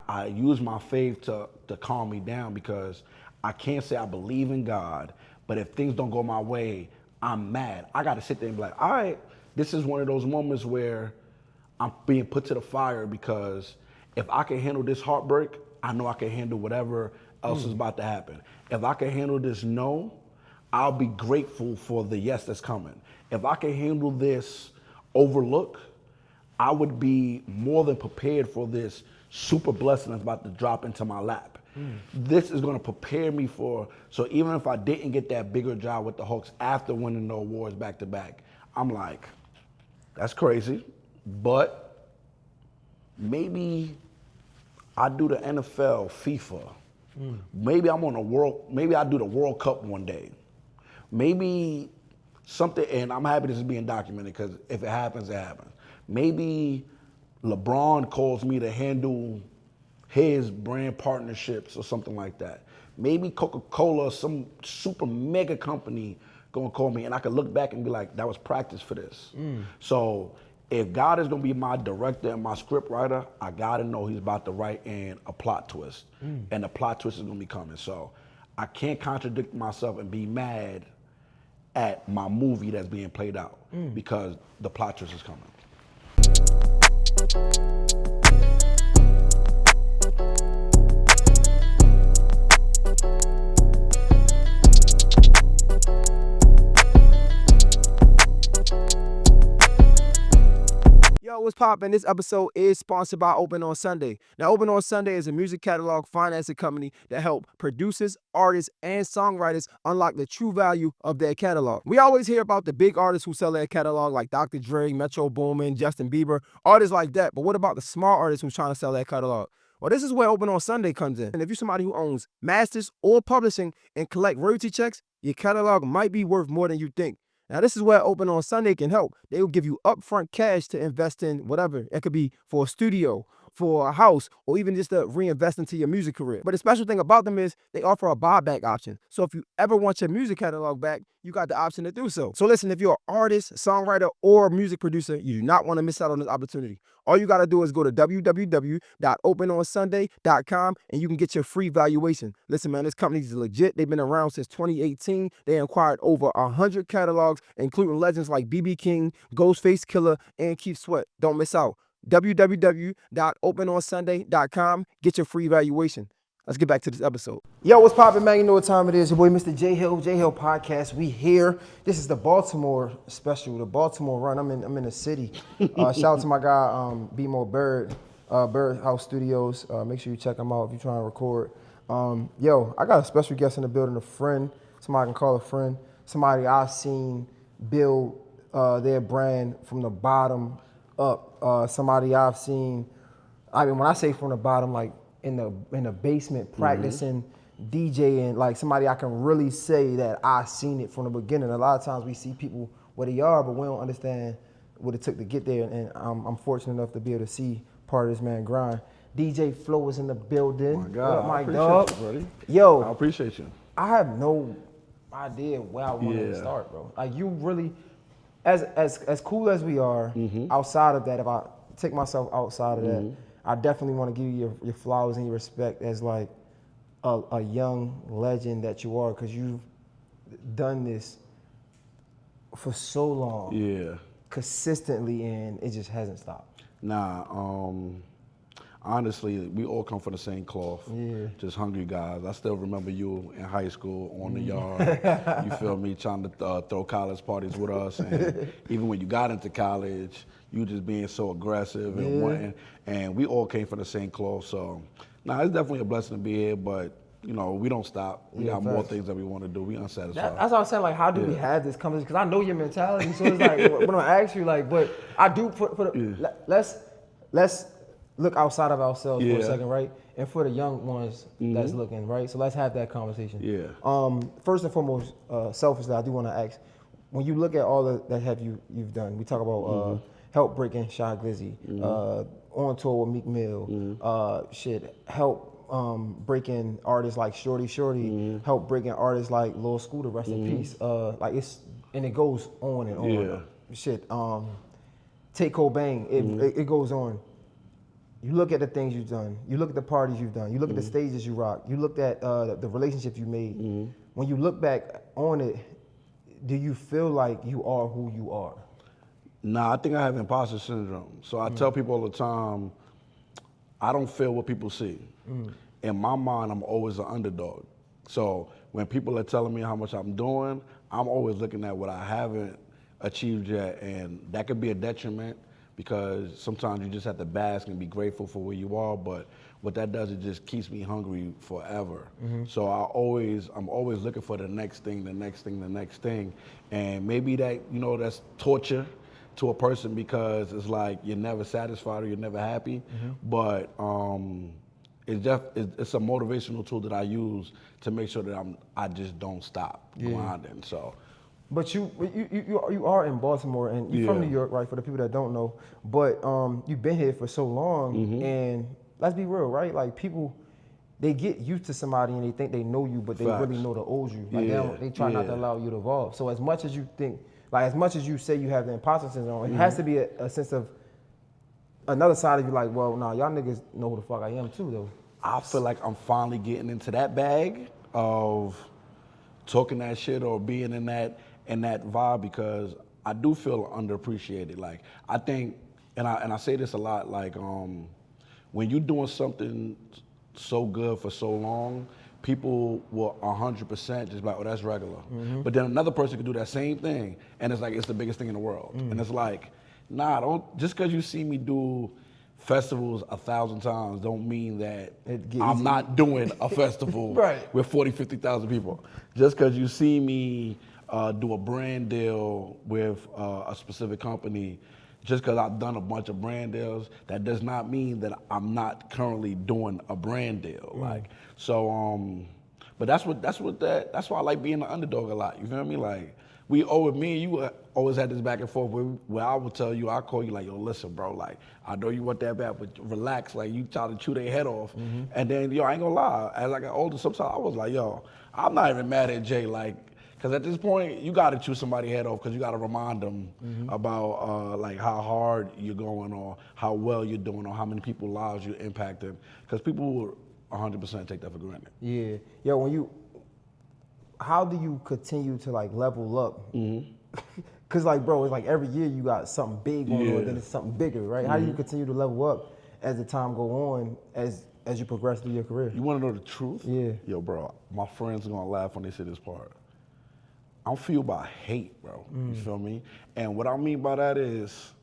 I use my faith to calm me down because I can't say I believe in God, but if things don't go my way, I'm mad. I got to sit there and be like, all right, this is one of those moments where I'm being put to the fire because if I can handle this heartbreak, I know I can handle whatever else is about to happen. If I can handle this no, I'll be grateful for the yes that's coming. If I can handle this overlook, I would be more than prepared for this super blessing that's about to drop into my lap. This is going to prepare me for, so even if I didn't get that bigger job with the Hawks after winning the awards back to back, I'm like, that's crazy, but maybe I do the NFL, FIFA. Maybe I'm on a maybe I do the World Cup one day. Maybe something, and I'm happy this is being documented because if it happens, it happens. Maybe LeBron calls me to handle his brand partnerships or something like that. Maybe Coca-Cola, some super mega company gonna call me and I can look back and be like, that was practice for this. So if God is gonna be my director and my script writer, I gotta know he's about to write in a plot twist. And the plot twist is gonna be coming. So I can't contradict myself and be mad at my movie that's being played out because the plot twist is coming. Yo, what's poppin'? This episode is sponsored by Open on Sunday. Now, Open on Sunday is a music catalog financing company that help producers, artists, and songwriters unlock the true value of their catalog. We always hear about the big artists who sell their catalog like Dr. Dre, Metro Boomin, Justin Bieber, artists like that. But what about the small artists who's trying to sell their catalog? Well, this is where Open on Sunday comes in. And if you're somebody who owns masters or publishing and collect royalty checks, your catalog might be worth more than you think. Now, this is where Open on Sunday can help. They will give you upfront cash to invest in whatever. It could be for a studio, for a house, or even just to reinvest into your music career. But the special thing about them is they offer a buyback option. So if you ever want your music catalog back, you got the option to do so. So listen, if you're an artist, songwriter, or music producer, you do not want to miss out on this opportunity. All you got to do is go to www.openonsunday.com and you can get your free valuation. Listen, man, this company is legit. They've been around since 2018. They acquired over 100 catalogs, including legends like B.B. King, Ghostface Killer, and Keith Sweat. Don't miss out. www.openonsunday.com. Get your free valuation. Let's get back to this episode. Yo, what's poppin', man? You know what time it is. Your boy, Mr. J Hill Podcast. We here. This is the Baltimore special, the Baltimore run. I'm in the city. Shout out to my guy, B More Bird, Bird House Studios. Make sure you check them out if you're trying to record. Yo, I got a special guest in the building, a friend, somebody I can call a friend, somebody I've seen build their brand from the bottom up. Somebody I've seen, I mean, when I say from the bottom, like in the basement practicing, DJing, like somebody I can really say that I seen it from the beginning. A lot of times we see people where they are, but we don't understand what it took to get there. And I'm fortunate enough to be able to see part of this man grind. DJ Flow is in the building. Oh my God, what up, my I appreciate dog? you, buddy. Yo, I appreciate you. I have no idea where I wanted to start, bro. Like you really, as cool as we are, outside of that, if I take myself outside of that, I definitely want to give you your flowers and your respect as like a young legend that you are, because you've done this for so long, consistently, and it just hasn't stopped. Nah, honestly, we all come from the same cloth. Just hungry guys. I still remember you in high school on the yard. You feel me, trying to throw college parties with us, and even when you got into college, you just being so aggressive and wanting. And we all came from the same cloth. So, nah, it's definitely a blessing to be here. But you know, we don't stop. We got more things that we want to do. We unsatisfied. That's what I'm saying. Like, how do we have this conversation? Because I know your mentality. So it's like when I ask you, like, but I do let's look outside of ourselves for a second, right? And for the young ones that's looking, right? So let's have that conversation. First and foremost, selfishly, I do want to ask, when you look at all that you've done, we talk about help breaking Shy Glizzy, on tour with Meek Mill, help breaking artists like Shorty, help breaking artists like Lil Scooter, rest in peace. Like and it goes on and on. Take Cobain, it goes on. You look at the things you've done. You look at the parties you've done. You look at the stages you rock. You looked at the relationships you made. When you look back on it, do you feel like you are who you are? Nah, I think I have imposter syndrome. So I tell people all the time, I don't feel what people see. In my mind, I'm always an underdog. So when people are telling me how much I'm doing, I'm always looking at what I haven't achieved yet, and that could be a detriment because sometimes you just have to bask and be grateful for where you are, but what that does, it just keeps me hungry forever. So I'm always looking for the next thing, the next thing, the next thing. And maybe that, that's torture to a person because it's like you're never satisfied or you're never happy. But it's a motivational tool that I use to make sure that I just don't stop grinding. So. But you are in Baltimore and you're from New York, right? For the people that don't know, but you've been here for so long, and let's be real, right? Like people, they get used to somebody and they think they know you, but they really know the old you. Like they try not to allow you to evolve. So as much as you think, like as much as you say you have the imposter syndrome, it has to be a sense of another side of you. Like, well, nah, y'all niggas know who the fuck I am too, though. I feel like I'm finally getting into that bag of talking that shit or being in that vibe because I do feel underappreciated. Like I think, and I say this a lot, like when you're doing something so good for so long, people will 100% just be like, oh, that's regular. But then another person could do that same thing, and it's like it's the biggest thing in the world. And it's like, nah, don't just because you see me do festivals 1,000 times don't mean that I'm not doing a festival with 40, 50,000 people. Just because you see me do a brand deal with a specific company, just because I've done a bunch of brand deals, that does not mean that I'm not currently doing a brand deal. Like, so, but that's why I like being an underdog a lot. You feel me? Like, me and you always had this back and forth where I would tell you, I call you like, yo, listen, bro, like, I know you want that bad, but relax, like, you try to chew their head off. And then, I ain't gonna lie, as I got older, sometimes I was like, yo, I'm not even mad at Jay, like, because at this point, you got to chew somebody's head off because you got to remind them about like how hard you're going or how well you're doing or how many people's lives you're impacting. Because people will 100% take that for granted. Yeah. Yo, how do you continue to like level up? Because like, bro, it's like every year you got something big going on, then it's something bigger, right? How do you continue to level up as the time go on, as you progress through your career? You want to know the truth? Yeah. Yo, bro, my friends are going to laugh when they say this part. I'm fueled by hate, bro. You feel me? And what I mean by that is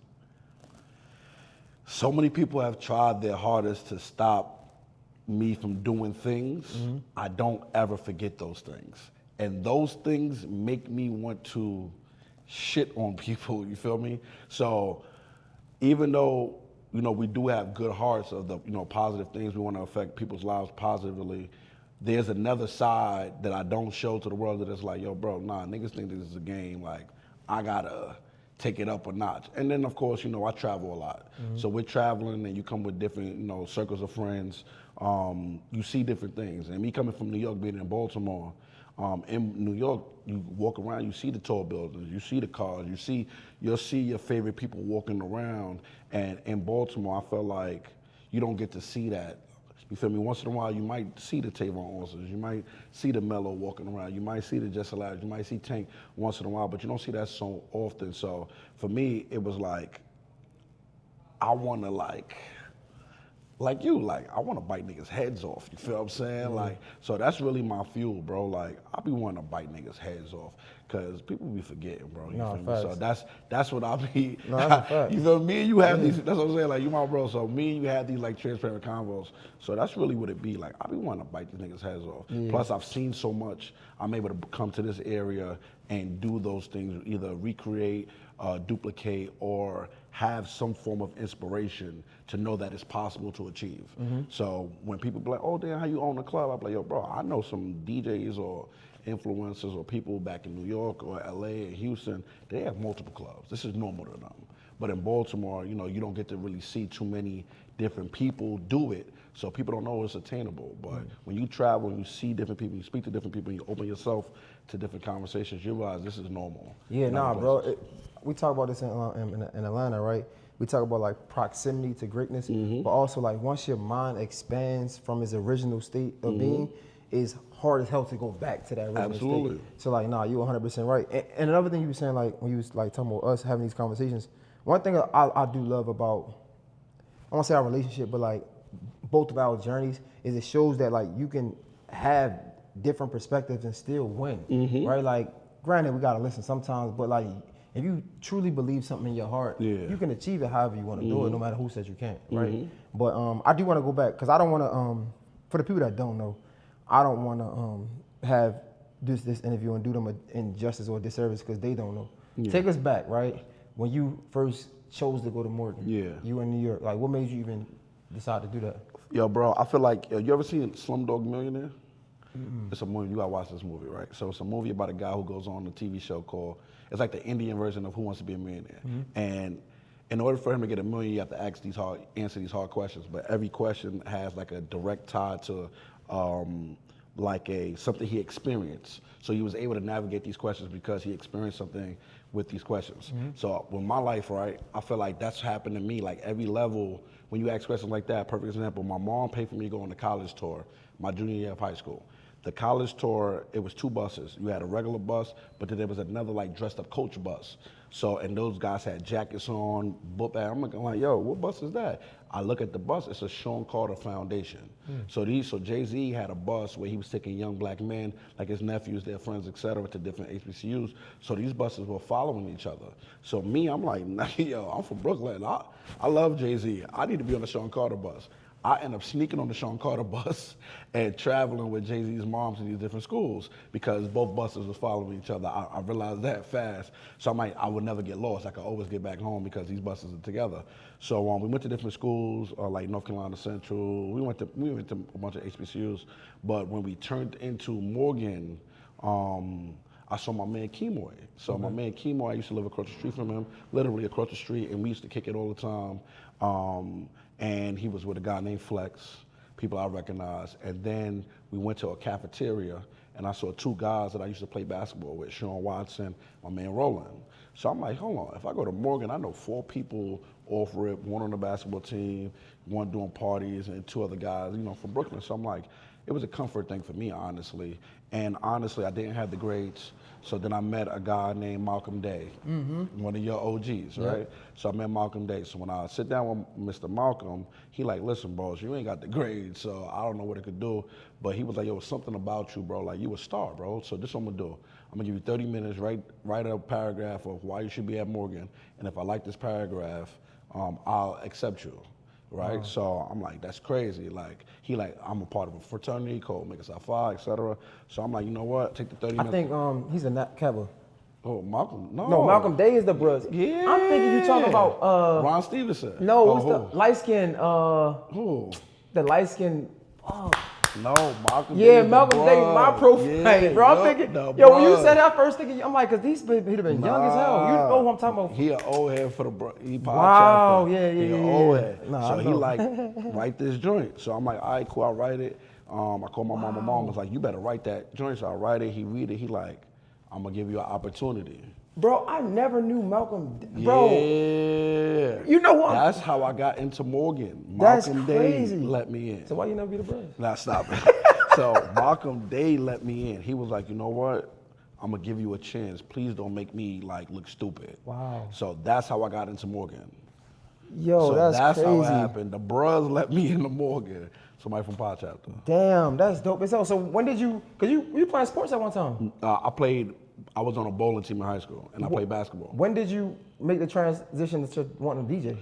so many people have tried their hardest to stop me from doing things. I don't ever forget those things. And those things make me want to shit on people, you feel me? So even though, we do have good hearts of the, positive things, we want to affect people's lives positively, there's another side that I don't show to the world that it's like, yo, bro, nah, niggas think this is a game. Like, I gotta take it up a notch. And then, of course, I travel a lot. So we're traveling and you come with different, circles of friends. You see different things. And me coming from New York, being in Baltimore, in New York, you walk around, you see the tall buildings, you see the cars, you'll see your favorite people walking around. And in Baltimore, I felt like you don't get to see that. You feel me? Once in a while, you might see the Tavon Austin's, you might see the Mello walking around, you might see the Jesse Ladders, you might see Tank once in a while, but you don't see that so often. So for me, it was like, I want to I want to bite niggas' heads off. You feel what I'm saying? Like, so that's really my fuel, bro. Like, I be wanting to bite niggas' heads off because people be forgetting, bro. You feel me? So that's what I be. No, that's a fact. You feel me? Me and you have these. That's what I'm saying. Like, you my bro. So me and you have these like transparent convos. So that's really what it be. Like, I be wanting to bite these niggas' heads off. Plus, I've seen so much. I'm able to come to this area and do those things, either recreate, duplicate, or have some form of inspiration to know that it's possible to achieve. So when people be like, oh, damn, how you own a club? I'm like, yo, bro, I know some DJs or influencers or people back in New York or LA and Houston, they have multiple clubs. This is normal to them. But in Baltimore, you don't get to really see too many different people do it, so people don't know it's attainable. But when you travel and you see different people, you speak to different people, and you open yourself to different conversations, you realize this is normal. Yeah, nah, bro. We talk about this in Atlanta, right? we talk about like proximity to greatness, but also like once your mind expands from its original state of being, it's hard as hell to go back to that original state. So like, nah, you 100% right. And another thing you were saying, like when you was like talking about us having these conversations, one thing I do love about, I won't say our relationship, but like both of our journeys is it shows that like you can have different perspectives and still win, right? Like, granted, we gotta listen sometimes, but like if you truly believe something in your heart, you can achieve it however you want to do it, no matter who says you can't, right? But I do want to go back because I don't want to. For the people that don't know, I don't want to have this interview and do them an injustice or disservice because they don't know. Take us back, right? When you first chose to go to Morgan, you were in New York. Like, what made you even decide to do that? Yo, bro, I feel like, you ever seen Slumdog Millionaire? It's a movie, you gotta watch this movie, right? So it's a movie about a guy who goes on a TV show called, it's like the Indian version of Who Wants to Be a Millionaire. And in order for him to get $1 million, you have to answer these hard questions. But every question has like a direct tie to something he experienced. So he was able to navigate these questions because he experienced something with these questions. So with my life, right, I feel like that's happened to me. Like every level, when you ask questions like that, perfect example, my mom paid for me to go on the college tour my junior year of high school. The college tour, it was 2 buses. You had a regular bus, but then there was another like dressed up coach bus. So, and those guys had jackets on, book bag. I'm looking like, yo, what bus is that? I look at the bus, it's a Sean Carter Foundation. So Jay-Z had a bus where he was taking young black men, like his nephews, their friends, et cetera, to different HBCUs. So these buses were following each other. So me, I'm like, yo, I'm from Brooklyn. I love Jay-Z. I need to be on the Sean Carter bus. I end up sneaking on the Sean Carter bus and traveling with Jay-Z's moms to these different schools because both buses was following each other. I realized that fast. So I'm like, I would never get lost. I could always get back home because these buses are together. So we went to different schools, like North Carolina Central. We went to a bunch of HBCUs. But when we turned into Morgan, I saw my man Kemoy. So my man Kemoy, I used to live across the street from him, literally across the street, and we used to kick it all the time. And he was with a guy named Flex, people I recognized. And then we went to a cafeteria, and I saw 2 guys that I used to play basketball with, Sean Watson, my man Roland. So I'm like, hold on, if I go to Morgan, I know 4 people off rip, 1 on the basketball team, 1 doing parties, and 2 other guys, from Brooklyn. So I'm like, it was a comfort thing for me, honestly. And honestly, I didn't have the grades. So then I met a guy named Malcolm Day, one of your OGs, right? So I met Malcolm Day. So when I sit down with Mr. Malcolm, he like, listen, bro, you ain't got the grades, so I don't know what it could do. But he was like, yo, something about you, bro. Like, you a star, bro. So this is what I'm gonna do. I'm gonna give you 30 minutes, write a paragraph of why you should be at Morgan. And if I like this paragraph, I'll accept you. Right, so I'm like, that's crazy. Like, I'm a part of a fraternity called Make Us Our Phi, et cetera. So I'm like, you know what? Take the 30 minutes. I think he's a Nat Keva. Oh, Malcolm? No, Malcolm Day is the brother. Yeah. I'm thinking you talking about Ron Stevenson. No, who's the light skin? Who? The light skin. No, Malcolm Day. Yeah, Malcolm Day, my profile, bro. I'm thinking, when you said that first, I'm like, cause he'd have been young as hell. You know who I'm talking about? He an old head for the Wow, chapter. Yeah. He an old head. So he like, write this joint. So I'm like, all right, cool, I'll write it. I called my mom. My mom was like, you better write that joint. So I write it. He read it. He like, I'm gonna give you an opportunity. Bro, I never knew Malcolm. Bro, yeah. You know what? That's how I got into Morgan. That's Malcolm crazy. Day let me in. So why you never be the brother? Nah, stop it. So Malcolm Day let me in. He was like, you know what? I'm gonna give you a chance. Please don't make me like look stupid. Wow. So that's how I got into Morgan. Yo, so that's crazy. How it happened. The bros let me into Morgan. Somebody from Pod Chapter. Damn, that's dope. So when did you? Cause you playing sports at one time? I was on a bowling team in high school, and I played basketball. When did you make the transition to wanting to DJ?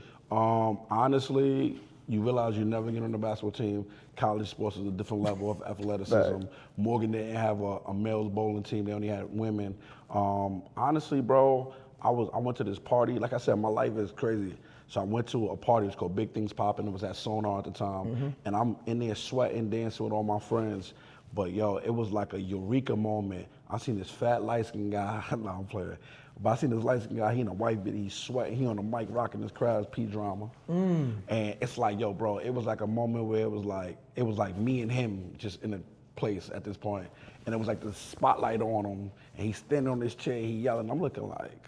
Honestly, you realize you never get on the basketball team. College sports is a different level of athleticism. Right. Morgan didn't have a male's bowling team. They only had women. Honestly, bro, I went to this party. Like I said, my life is crazy. So I went to a party. It's called Big Things Poppin'. It was at Sonar at the time. And I'm in there sweating, dancing with all my friends. But yo, it was like a eureka moment. I seen this fat light-skinned guy. No, I'm playing. But I seen this light-skinned guy. He in a white beat. He's sweating. He on the mic rocking his crowd's P-drama. And it's like, yo, bro, it was like a moment where it was like me and him just in a place at this point. And it was like the spotlight on him. And he's standing on this chair. He yelling. I'm looking like,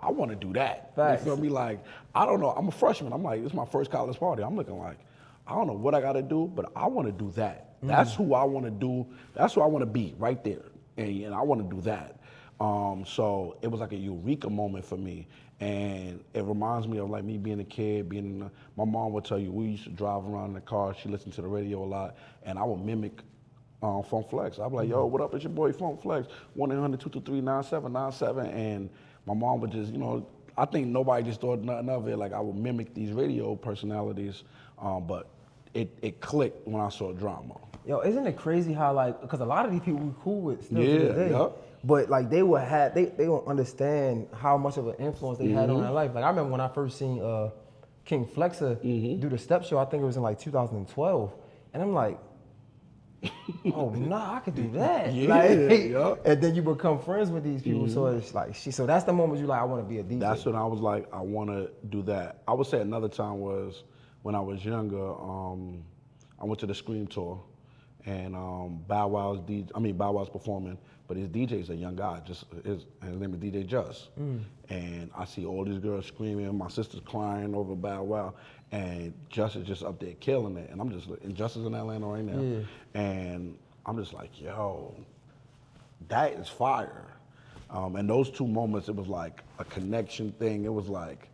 I want to do that. Facts. You feel me? Like, I don't know. I'm a freshman. I'm like, it's my first college party. I'm looking like, I don't know what I got to do, but I want to do that. That's who I want to do. That's who I want to be right there. And I want to do that. So it was like a eureka moment for me. And it reminds me of like me being a kid, my mom would tell you, we used to drive around in the car. She listened to the radio a lot. And I would mimic Funk Flex. I'd be like, yo, what up? It's your boy Funk Flex. 1-800-223-9797. And my mom would just, I think nobody just thought nothing of it. Like I would mimic these radio personalities. But it clicked when I saw Drama. Yo, isn't it crazy how like, because a lot of these people we cool with still to this day, yeah. but like they don't understand how much of an influence they had on their life. Like I remember when I first seen King Flexa do the Step Show. I think it was in like 2012, and I'm like, oh nah, I could do that. And then you become friends with these people. So it's like so that's the moment you like, I want to be a DJ. That's when I was like, I want to do that. I would say another time was when I was younger. I went to the Scream tour. And Bow Wow's performing, but his DJ's a young guy. His name is DJ Just. And I see all these girls screaming. My sister's crying over Bow Wow, and Just is just up there killing it. And I'm just, and Just is in Atlanta right now. Yeah. And I'm just like, yo, that is fire. And those two moments, it was like a connection thing. It was like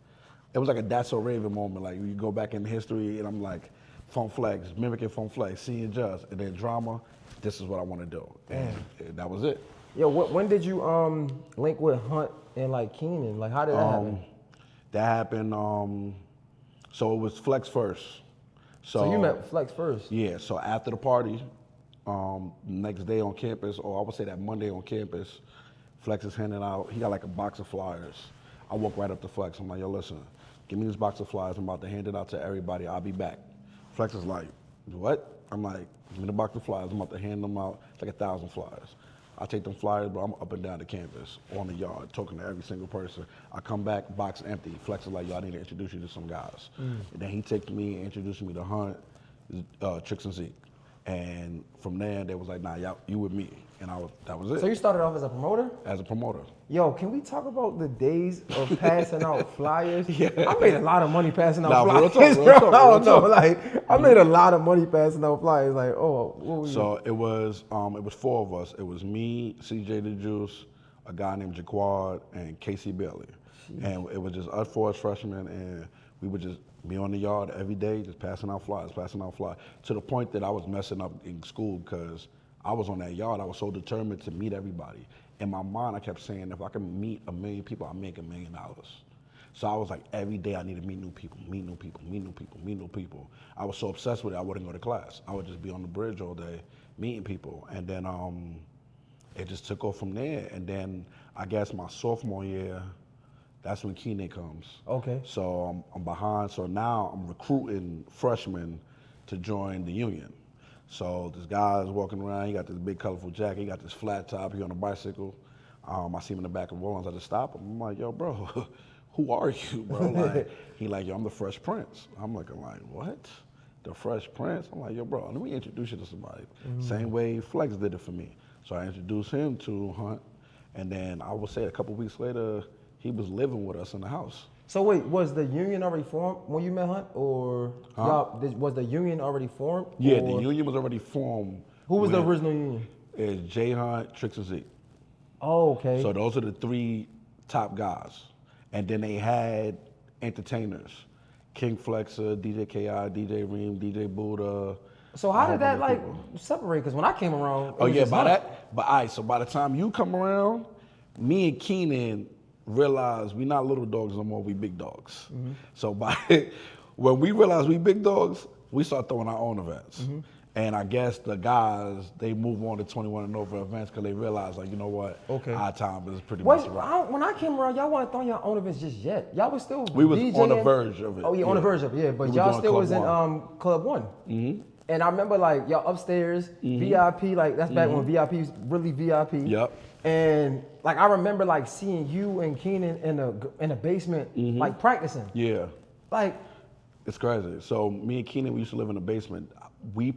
a That's So Raven moment. Like you go back in history, and I'm like, Funk Flex, mimicking Funk Flex, seeing Just, and then Drama. This is what I want to do, and that was it. Yo, when did you link with Hunt and like Keenan? Like how did that happen? That happened. So it was Flex first. So you met Flex first? Yeah. So after the party, next day on campus, or I would say that Monday on campus, Flex is handing out. He got like a box of flyers. I walk right up to Flex. I'm like, yo, listen, give me this box of flyers. I'm about to hand it out to everybody. I'll be back. Flex is like, what? I'm like, give me the box of flyers. I'm about to hand them out. It's like 1,000 flyers. I take them flyers, but I'm up and down the campus, on the yard, talking to every single person. I come back, box empty. Flex is like, yo, I need to introduce you to some guys. And then he takes me and introduced me to Hunt, Tricks and Zeke. And from there, they was like, nah, you with me. And that was it. So you started off as a promoter? As a promoter. Yo, can we talk about the days of passing out flyers? I made a lot of money passing out flyers. Real talk. Like, I made a lot of money passing out flyers. Like, what was So it was 4 of us. It was me, CJ the Juice, a guy named Jaquad, and Casey Bailey. Jeez. And it was just us 4 as freshmen, and we would just be on the yard every day, just passing out flyers, to the point that I was messing up in school because I was on that yard. I was so determined to meet everybody. In my mind, I kept saying, if I can meet 1 million people, I'll make $1 million. So I was like, every day I need to meet new people. I was so obsessed with it, I wouldn't go to class. I would just be on the bridge all day, meeting people. And then it just took off from there. And then I guess my sophomore year, that's when Keenan comes. Okay. So I'm behind. So now I'm recruiting freshmen to join the union. So this guy's walking around. He got this big colorful jacket. He got this flat top. He on a bicycle. I see him in the back of Rollins. I just stop him. I'm like, yo, bro, who are you, bro? Like, he like, yo, I'm the Fresh Prince. I'm like, what? The Fresh Prince? I'm like, yo, bro, let me introduce you to somebody. Same way Flex did it for me. So I introduced him to Hunt. And then I would say a couple weeks later, he was living with us in the house. So wait, was the union already formed when you met Hunt, or was the union already formed? Yeah, the union was already formed. Who was the original union? It's J Hunt, Tricks and Zeke. Oh, okay. So those are the 3 top guys, and then they had entertainers: King Flexa, DJ Ki, DJ Reem, DJ Buddha. So how did that like separate? Because when I came around, so by the time you come around, me and Keenan realize we not little dogs no more, we big dogs. So when we realize we big dogs, we start throwing our own events. And I guess the guys, they move on to 21 and over events because they realize, like, you know what, our time is pretty much right. When I came around, y'all wasn't throwing your own events just yet. Y'all was still We was DJing. on the verge of it. Oh yeah, on the verge of it, yeah. But y'all still was in Club One. And I remember like y'all upstairs, VIP, like that's back when VIP was really VIP. Yep. And like I remember like seeing you and Keenan in the basement, like practicing. Yeah. Like, it's crazy. So me and Keenan, we used to live in the basement. We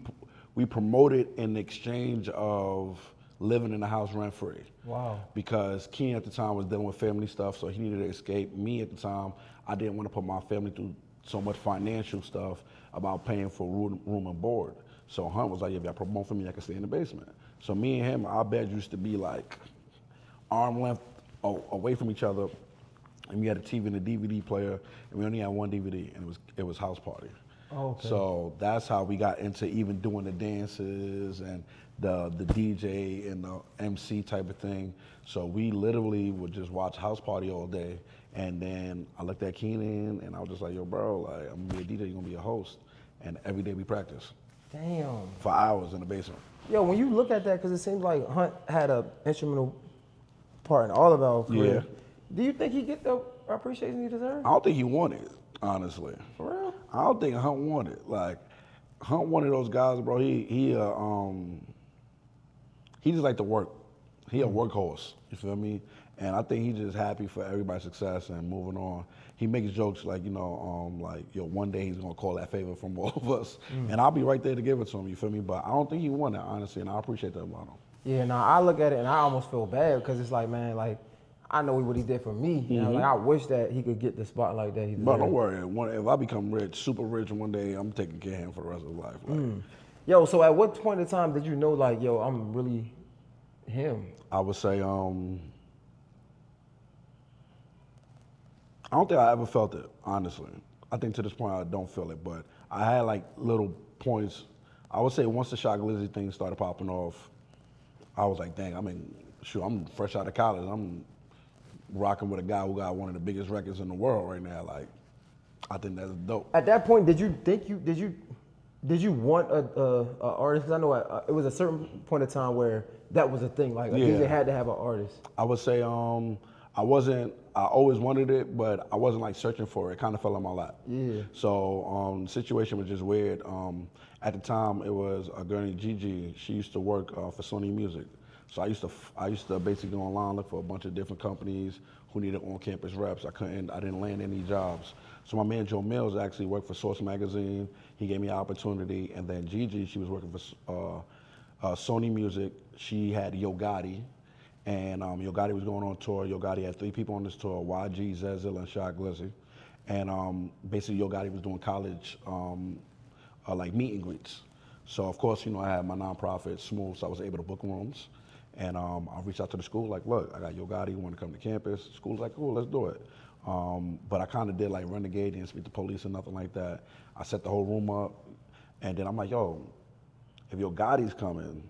promoted in exchange of living in the house rent free. Wow. Because Keen at the time was dealing with family stuff, so he needed to escape. Me at the time, I didn't want to put my family through so much financial stuff about paying for room and board. So Hunt was like, if y'all promote for me, I can stay in the basement. So me and him, our bed used to be like arm length away from each other, and we had a TV and a DVD player, and we only had one DVD, and it was House Party. Oh, okay. So that's how we got into even doing the dances and the DJ and the MC type of thing. So we literally would just watch House Party all day. And then I looked at Keenan and I was just like, yo, bro, like, I'm gonna be a DJ, you're gonna be a host. And every day we practice. Damn. For hours in the basement. Yo, when you look at that, because it seems like Hunt had an instrumental part in all of our career. Yeah. Do you think he get the appreciation he deserves? I don't think he wanted it, honestly. For real? I don't think Hunt wanted. Like, Hunt one of those guys, bro. He just like to work. He a workhorse. You feel me? And I think he's just happy for everybody's success and moving on. He makes jokes like, yo, one day he's gonna call that favor from all of us, and I'll be right there to give it to him. You feel me? But I don't think he wanted it, honestly, and I appreciate that about him. Yeah. Now I look at it and I almost feel bad because it's like, man, like I know what he did for me. You know, like I wish that he could get the spotlight that he deserved. But don't worry. If I become rich, super rich one day, I'm taking care of him for the rest of his life. Like, Yo, so at what point in time did you know, like, yo, I'm really him? I would say, I don't think I ever felt it, honestly. I think to this point I don't feel it, but I had like little points. I would say once the Shock Glizzy thing started popping off, I was like, dang, I'm fresh out of college. I'm rocking with a guy who got one of the biggest records in the world right now. Like, I think that's dope. At that point, did you want a artist? Because I know it was a certain point of time where that was a thing. Like a DJ had to have an artist. I would say I always wanted it, but I wasn't like searching for it. It kind of fell on my lap. Yeah. So the situation was just weird. At the time, it was a girl named Gigi. She used to work for Sony Music. So I used to basically go online, look for a bunch of different companies who needed on-campus reps. I didn't land any jobs. So my man Joe Mills actually worked for Source Magazine. He gave me an opportunity. And then Gigi, she was working for Sony Music. She had Yo Gotti. And Yo Gotti was going on tour. Yo Gotti had 3 people on this tour, YG, Zezilla, and Shock Glizzy. And basically Yo Gotti was doing college like meet and greets. So of course, I had my nonprofit, Smooth, so I was able to book rooms. And I reached out to the school, like, look, I got Yo Gotti, you want to come to campus? The school's like, cool, let's do it. But I kind of did like renegade, didn't speak to police or nothing like that. I set the whole room up, and then I'm like, yo, if Yo Gotti's coming,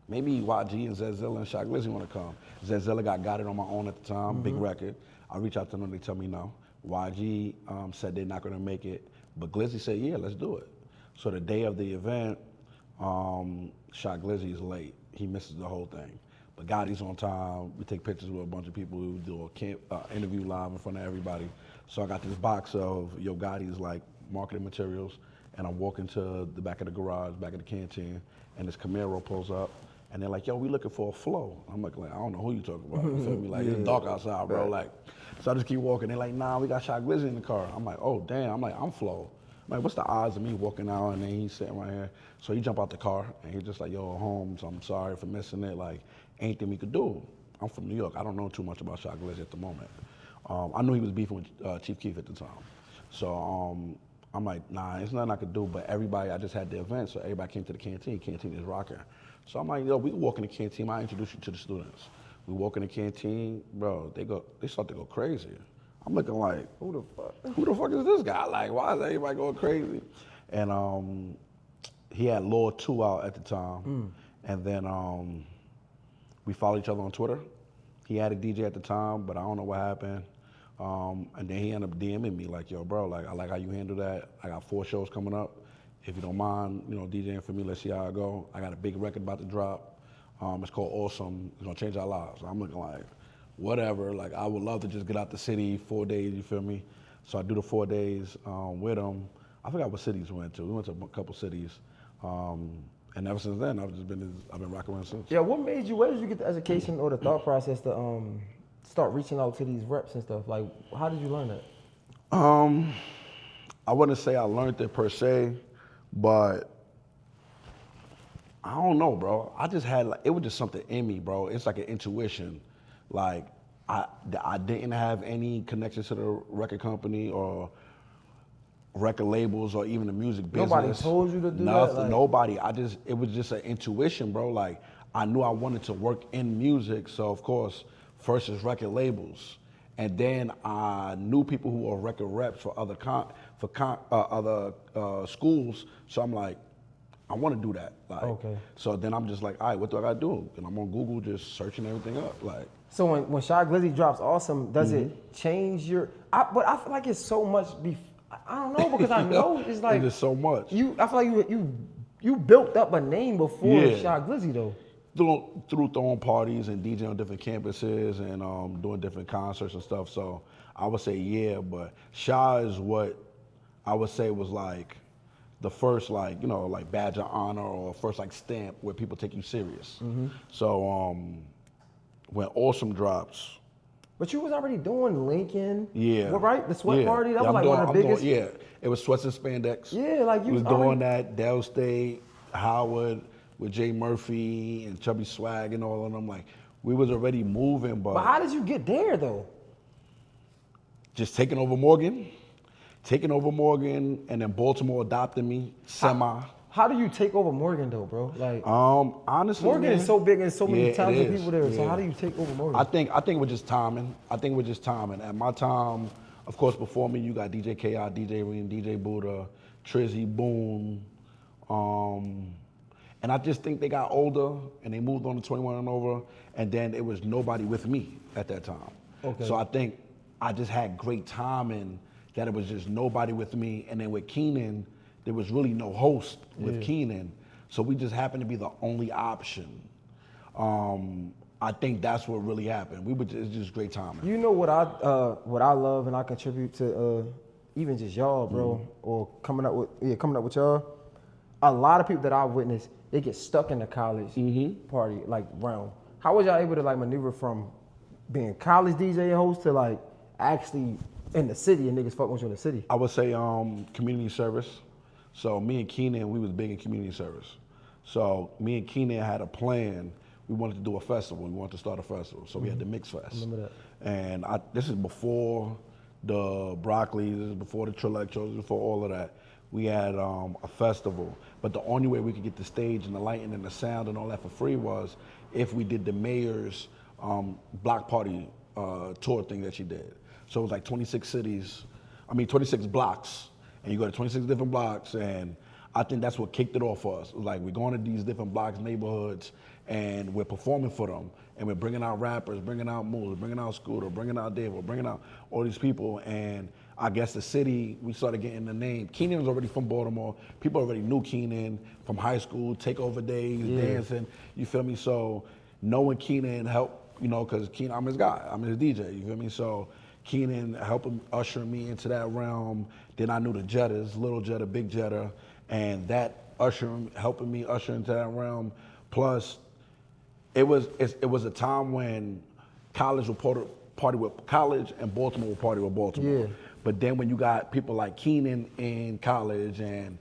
maybe YG and Zezilla and Shock Glizzy want to come. Zezilla got it on my own at the time, big record. I reach out to them, they tell me no. YG said they're not going to make it, but Glizzy said, yeah, let's do it. So the day of the event, Shock Glizzy is late. He misses the whole thing. But Gotti's on time. We take pictures with a bunch of people who do a interview live in front of everybody. So I got this box of Yo Gotti's like marketing materials, and I'm walking to the back of the garage, back of the canteen, and this Camaro pulls up, and they're like, yo, we looking for a flow. I'm like, I don't know who you talking about. You feel me? Like, it's dark outside, bro. Like, so I just keep walking. They're like, nah, we got Shock Glizzy in the car. I'm like, oh, damn. I'm like, I'm Flo. I'm like, what's the odds of me walking out and then he's sitting right here? So he jump out the car and he's just like, yo, Holmes, I'm sorry for missing it. Like, anything we could do. I'm from New York. I don't know too much about Shock Glizzy at the moment. I knew he was beefing with Chief Keef at the time. So I'm like, nah, there's nothing I could do, but everybody, I just had the event, so everybody came to the canteen. Canteen is rocking. So I'm like, yo, we can walk in the canteen. I introduce you to the students. We walk in the canteen, bro, they start to go crazy. I'm looking like, who the fuck is this guy? Like, why is everybody going crazy? And he had Law 2 out at the time. And then we followed each other on Twitter. He had a DJ at the time, but I don't know what happened. And then he ended up DMing me like, yo, bro, like, I like how you handle that. I got 4 shows coming up. If you don't mind, DJing for me, let's see how I go. I got a big record about to drop. It's called Awesome. It's gonna change our lives. I'm looking like, whatever. Like, I would love to just get out the city 4 days, you feel me? So I do the 4 days with him. I forgot what cities we went to. We went to a couple cities. And ever since then, I've been rocking around since. Yeah, where did you get the education or the thought process to start reaching out to these reps and stuff? Like, how did you learn that? I wouldn't say I learned it per se, but I don't know, bro. I just had like it was just something in me, bro. It's like an intuition. Like I I didn't have any connections to the record company or record labels or even the music business. Nobody told you to do that? Nothing. Like- Nobody. It was just an intuition, bro. Like I knew I wanted to work in music, so of course, first is record labels, and then I knew people who were record reps for other schools. So I'm like, I want to do that. Like, Okay. So then I'm just like, all right, what do I gotta do? And I'm on Google just searching everything up. Like, So when Shy Glizzy drops Awesome, does Mm-hmm. it change your? But I feel like it's so much. I don't know because I know it's like there's so much. I feel like you built up a name before Yeah. Shy Glizzy though. Through throwing parties and DJing on different campuses and doing different concerts and stuff. So I would say yeah, but Shy is what I would say was like the first like like badge of honor or first like stamp where people take you serious. So when Awesome drops. But you was already doing Lincoln. Yeah. Well, right? The Sweat Yeah. Party, that Yeah, was like one of the biggest. Yeah, it was Sweats and Spandex. Yeah, like you was was already- doing that. Dell State, Howard, with Jay Murphy and Chubby Swag and all of them. Like, we was already moving, But how did you get there though? just taking over Morgan, and then Baltimore adopted me, semi. How do you take over Morgan though, bro? Like Honestly, Morgan man, is so big and so many yeah, it talented is. people there. So Yeah. how do you take over Morgan? I think it was just timing. At my time, of course, before me, you got DJ Ki, DJ Reem, DJ Buddha, Trizzy, Boom, and I just think they got older and they moved on to 21 and over, and then it was nobody with me at that time. Okay. So I think I just had great timing that it was just nobody with me, and then with Keenan, there was really no host with Keenan, so we just happened to be the only option. I think that's what really happened. It's just great timing. You know what I love and I contribute to even just y'all, bro, or coming up with y'all. A lot of people that I witnessed, they get stuck in the college party like realm. How was y'all able to like maneuver from being college DJ and host to like actually in the city and niggas fucking with you in the city? I would say community service. So me and Keenan, we was big in community service. So me and Keenan had a plan. We wanted to do a festival. We wanted to start a festival. So we had the Mix Fest. Remember that. And this is before the Broccoli, this is before the Trillectros, this is before all of that. We had a festival. But the only way we could get the stage and the lighting and the sound and all that for free was if we did the mayor's block party tour thing that she did. So it was like 26 blocks. And you go to 26 different blocks, and I think that's what kicked it off for us. It was like we're going to these different blocks, neighborhoods, and we're performing for them. And we're bringing out rappers, bringing out Mooley, bringing out Scooter, bringing out Dave, we're bringing out all these people. And I guess the city, we started getting the name. Keenan was already from Baltimore. People already knew Keenan from high school, takeover days, dancing, you feel me? So knowing Keenan helped, because Keenan, I'm his guy, I'm his DJ, you feel me? So Keenan helping usher me into that realm. Then I knew the Jettas, Little Jetta, Big Jetta, and that helping me usher into that realm. Plus, it was a time when college would party with college and Baltimore would party with Baltimore. Yeah. But then when you got people like Keenan in college and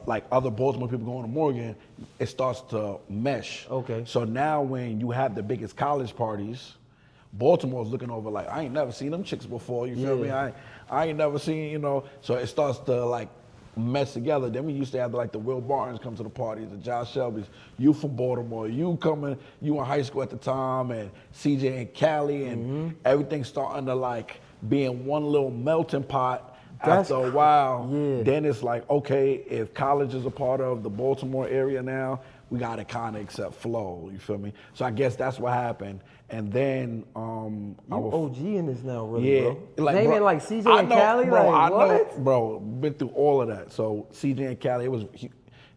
like other Baltimore people going to Morgan, it starts to mesh. Okay. So now when you have the biggest college parties, Baltimore's looking over like, I ain't never seen them chicks before, you feel me? I ain't never seen, so it starts to like mess together. Then we used to have like the Will Bartons come to the parties, the Josh Shelby's, you from Baltimore, you in high school at the time, and CJ and Cali, and everything starting to like be in one little melting pot. After a while, then it's like, okay, if college is a part of the Baltimore area now, we got to kind of accept flow, you feel me? So I guess that's what happened. And then You OG in this now, really, bro. like, Naming bro, like CJ I and know, Cali, bro, like I what? know, bro, been through all of that. So CJ and Cali, it was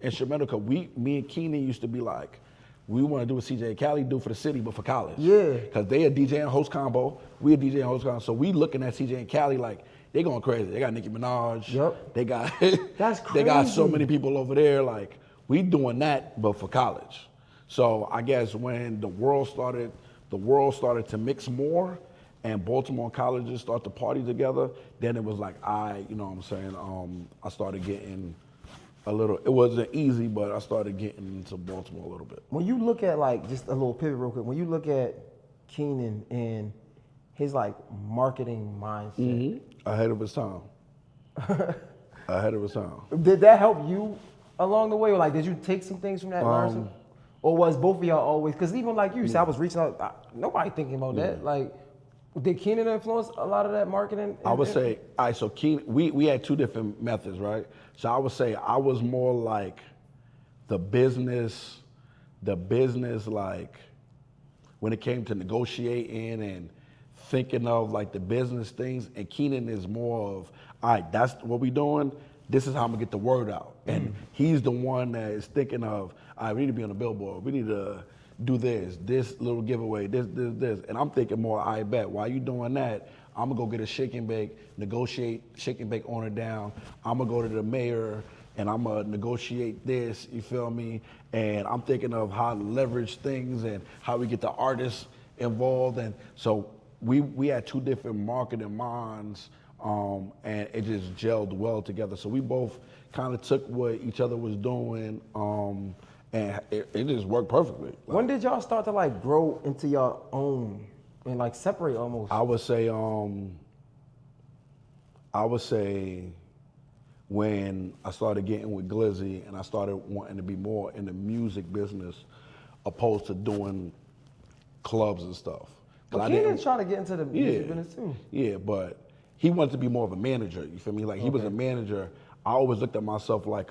instrumental because me and Keenan used to be like, we want to do what CJ and Cali do for the city, but for college. Yeah. Because they a DJ and host combo, we a DJ and host combo. So we looking at CJ and Cali like, they going crazy. They got Nicki Minaj. Yup. They got That's they got so crazy. many people over there. Like, we doing that, but for college. So I guess when the world started to mix more, and Baltimore colleges start to party together, then it was like, you know what I'm saying? I started getting a little. It wasn't easy, but I started getting into Baltimore a little bit. When you look at like just a little pivot real quick, when you look at Keenan and his like marketing mindset, Ahead of his time. Ahead of his time. did that help you along the way? Or like, did you take some things from that learn? Or was both of y'all always? Because even like you said, I was reaching out. Nobody thinking about that. Like, did Keenan influence a lot of that marketing? I would say, all right, so Keenan, we had two different methods, right? So I would say I was more like the business like when it came to negotiating and thinking of like the business things, and Keenan is more of, all right, that's what we doing. This is how I'm gonna get the word out. And he's the one that is thinking of, all right, we need to be on the billboard. We need to do this little giveaway, this. And I'm thinking more, I bet, while you doing that, I'm gonna go get a shake and bake, negotiate shake and bake owner down. I'm gonna go to the mayor and I'm gonna negotiate this, you feel me? And I'm thinking of how to leverage things and how we get the artists involved. And so we had two different marketing minds, and it just gelled well together. So we both kind of took what each other was doing, and it just worked perfectly. When did y'all start to like grow into your own and like separate almost? I would say when I started getting with Glizzy and I started wanting to be more in the music business opposed to doing clubs and stuff. But Keenan trying to get into the music business too. Yeah, but he wanted to be more of a manager, you feel me? Like he was a manager. I always looked at myself like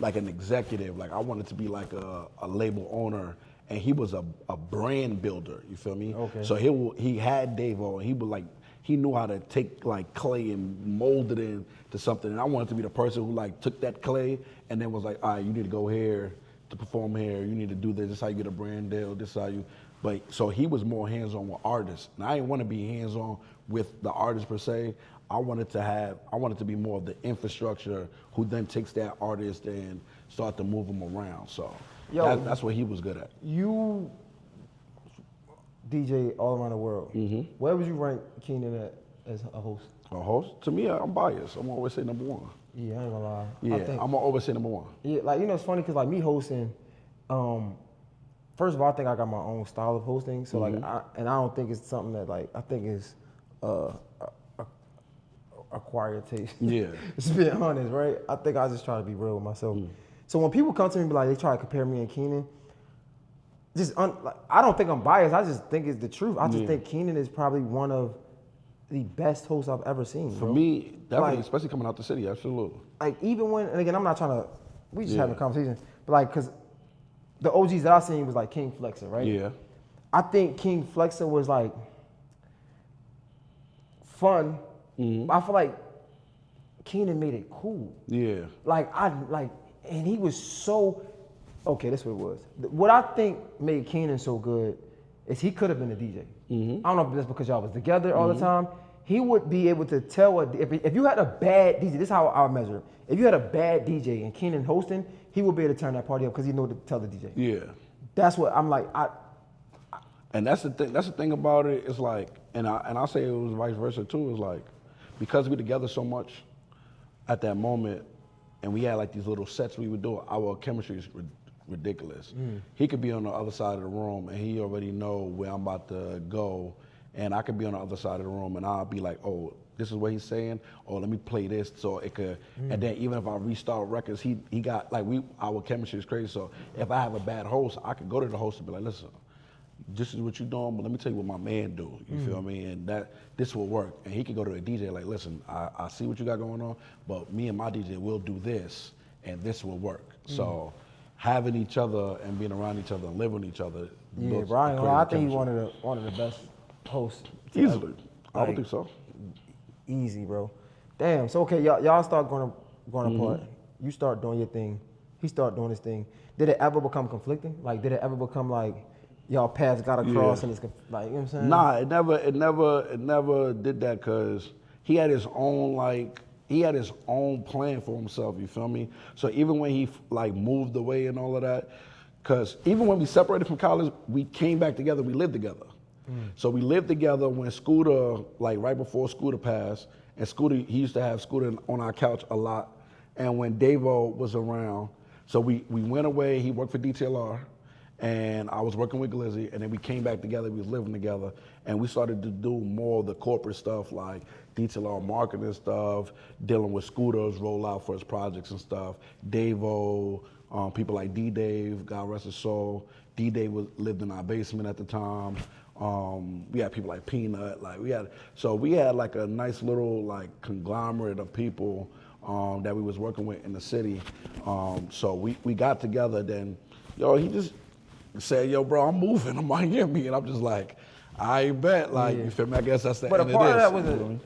like an executive. Like I wanted to be like a label owner, and he was a brand builder, you feel me? Okay. So he had Davo, and he would like, he knew how to take like clay and mold it into something. And I wanted to be the person who like took that clay and then was like, all right, you need to go here to perform here. You need to do this. This is how you get a brand deal. This is how you, but so he was more hands-on with artists. And I didn't want to be hands-on with the artists per se. I wanted to be more of the infrastructure who then takes that artist and start to move them around. So that's what he was good at. You DJ all around the world. Where would you rank Keenan at as a host? A host? To me, I'm biased. I'm always say number one. Yeah, I ain't gonna lie. Yeah, I'm gonna always say number one. Yeah, like it's funny because like me hosting, first of all, I think I got my own style of hosting. So like, I don't think it's something that like I think is acquired taste. Yeah, just being honest, right? I think I just try to be real with myself. So when people come to me, like they try to compare me and Keenan, like, I don't think I'm biased. I just think it's the truth. I just think Keenan is probably one of the best hosts I've ever seen. For me, definitely, like, especially coming out the city, absolutely. Like even when, and again, I'm not trying to, we just having a conversation, but like, cause the OGs that I seen was like King Flexer, right? Yeah. I think King Flexer was like fun. I feel like Keenan made it cool. Yeah. And he was so, okay, that's what it was. What I think made Keenan so good is he could have been a DJ. I don't know if that's because y'all was together all the time. He would be able to tell, if you had a bad DJ, this is how I measure it. If you had a bad DJ and Keenan hosting, he would be able to turn that party up because he knew to tell the DJ. Yeah. That's what I'm like, and that's the thing. That's the thing about it. It's like, and I say it was vice versa too. It's like, because we together so much at that moment, and we had like these little sets we would do, our chemistry is ridiculous. He could be on the other side of the room, and he already know where I'm about to go, and I could be on the other side of the room, and I'll be like, oh, this is what he's saying, or let me play this, so it could. And then even if I restart records, he got like our chemistry is crazy. So if I have a bad host, I could go to the host and be like, listen, this is what you're doing, but let me tell you what my man do. You feel me? And this will work. And he could go to a DJ like, listen, I see what you got going on, but me and my DJ will do this, and this will work. So having each other and being around each other and living with each other. Yeah, Brian, I think he's one of the best hosts. Easily. I would think so. Easy, bro. Damn. So okay, y'all start going apart. You start doing your thing. He start doing his thing. Did it ever become conflicting? Like, did it ever become like y'all paths got across and it's like, you know what I'm saying? Nah, it never did that because he had his own plan for himself. You feel me? So even when he like moved away and all of that, because even when we separated from college, we came back together. We lived together. So we lived together when Scooter, like right before Scooter passed, and Scooter, he used to have Scooter on our couch a lot, And when Davo was around, so we went away. He worked for DTLR, and I was working with Glizzy, and then we came back together. We was living together, and we started to do more of the corporate stuff, like DTLR marketing stuff, dealing with Scooter's rollout for his projects and stuff. Davo, people like D-Dave, God rest his soul. D-Dave lived in our basement at the time. We had people like Peanut, we had like a nice little like conglomerate of people that we was working with in the city. So we got together. Then, he just said, "Yo, bro, I'm moving to Miami," and I'm just like, "I bet." You feel me? I guess that's the end of this. But a part of that was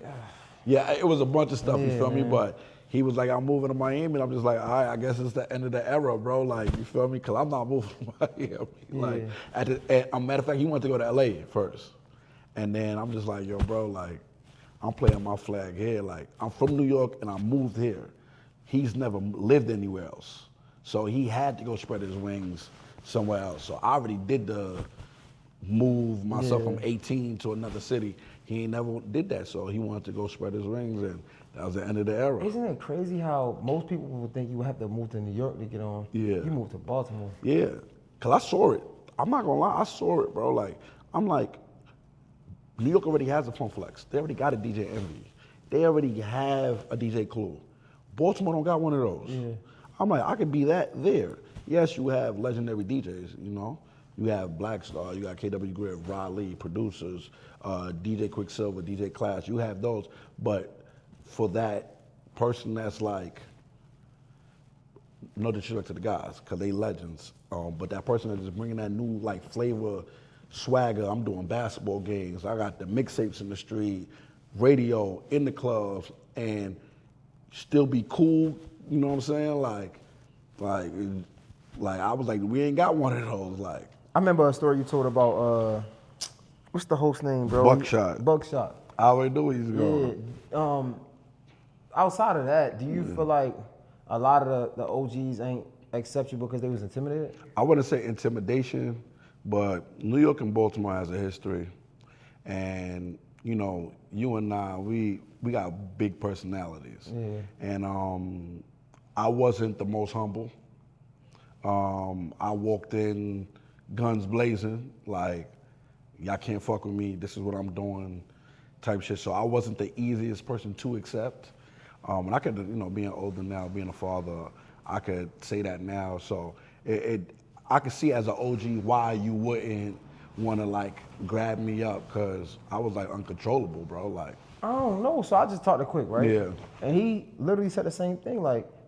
yeah, it was a bunch of stuff. You feel me? But he was like, "I'm moving to Miami," and I'm just like, "All right, I guess it's the end of the era, bro." You feel me? Because I'm not moving to Miami. Matter of fact, he wanted to go to LA first, and then I'm just like, "Yo, bro, I'm playing my flag here. I'm from New York and I moved here. He's never lived anywhere else, so he had to go spread his wings somewhere else. So I already did the move myself from 18 to another city. He ain't never did that, so he wanted to go spread his wings, and that was the end of the era. Isn't it crazy how most people would think you would have to move to New York to get on? Yeah. You moved to Baltimore. Yeah, because I saw it. I'm not going to lie, I saw it, bro. I'm like, New York already has a Fun Flex. They already got a DJ Envy. They already have a DJ Clue. Baltimore don't got one of those. Yeah. I'm like, I could be that there. Yes, you have legendary DJs, You have Black Star, you got KW Griff, Raleigh, producers, DJ Quicksilver, DJ Clash. You have those. But for that person that's like, no disrespect to the guys, because they legends. But that person that's just bringing that new flavor, swagger. I'm doing basketball games. I got the mixtapes in the street, radio in the clubs, and still be cool. You know what I'm saying? I was like, we ain't got one of those. I remember a story you told about what's the host name, bro? Buckshot. I already knew where he's going. Yeah. Outside of that, do you feel like a lot of the OGs ain't accept you because they was intimidated? I wouldn't say intimidation, but New York and Baltimore has a history, and you and I, we got big personalities, and I wasn't the most humble. I walked in guns blazing, y'all can't fuck with me. This is what I'm doing, type shit. So I wasn't the easiest person to accept. And I could, being older now, being a father, I could say that now. So I could see as an OG why you wouldn't want to grab me up, because I was uncontrollable, bro. I don't know. So I just talked to Quick, right? Yeah. And he literally said the same thing.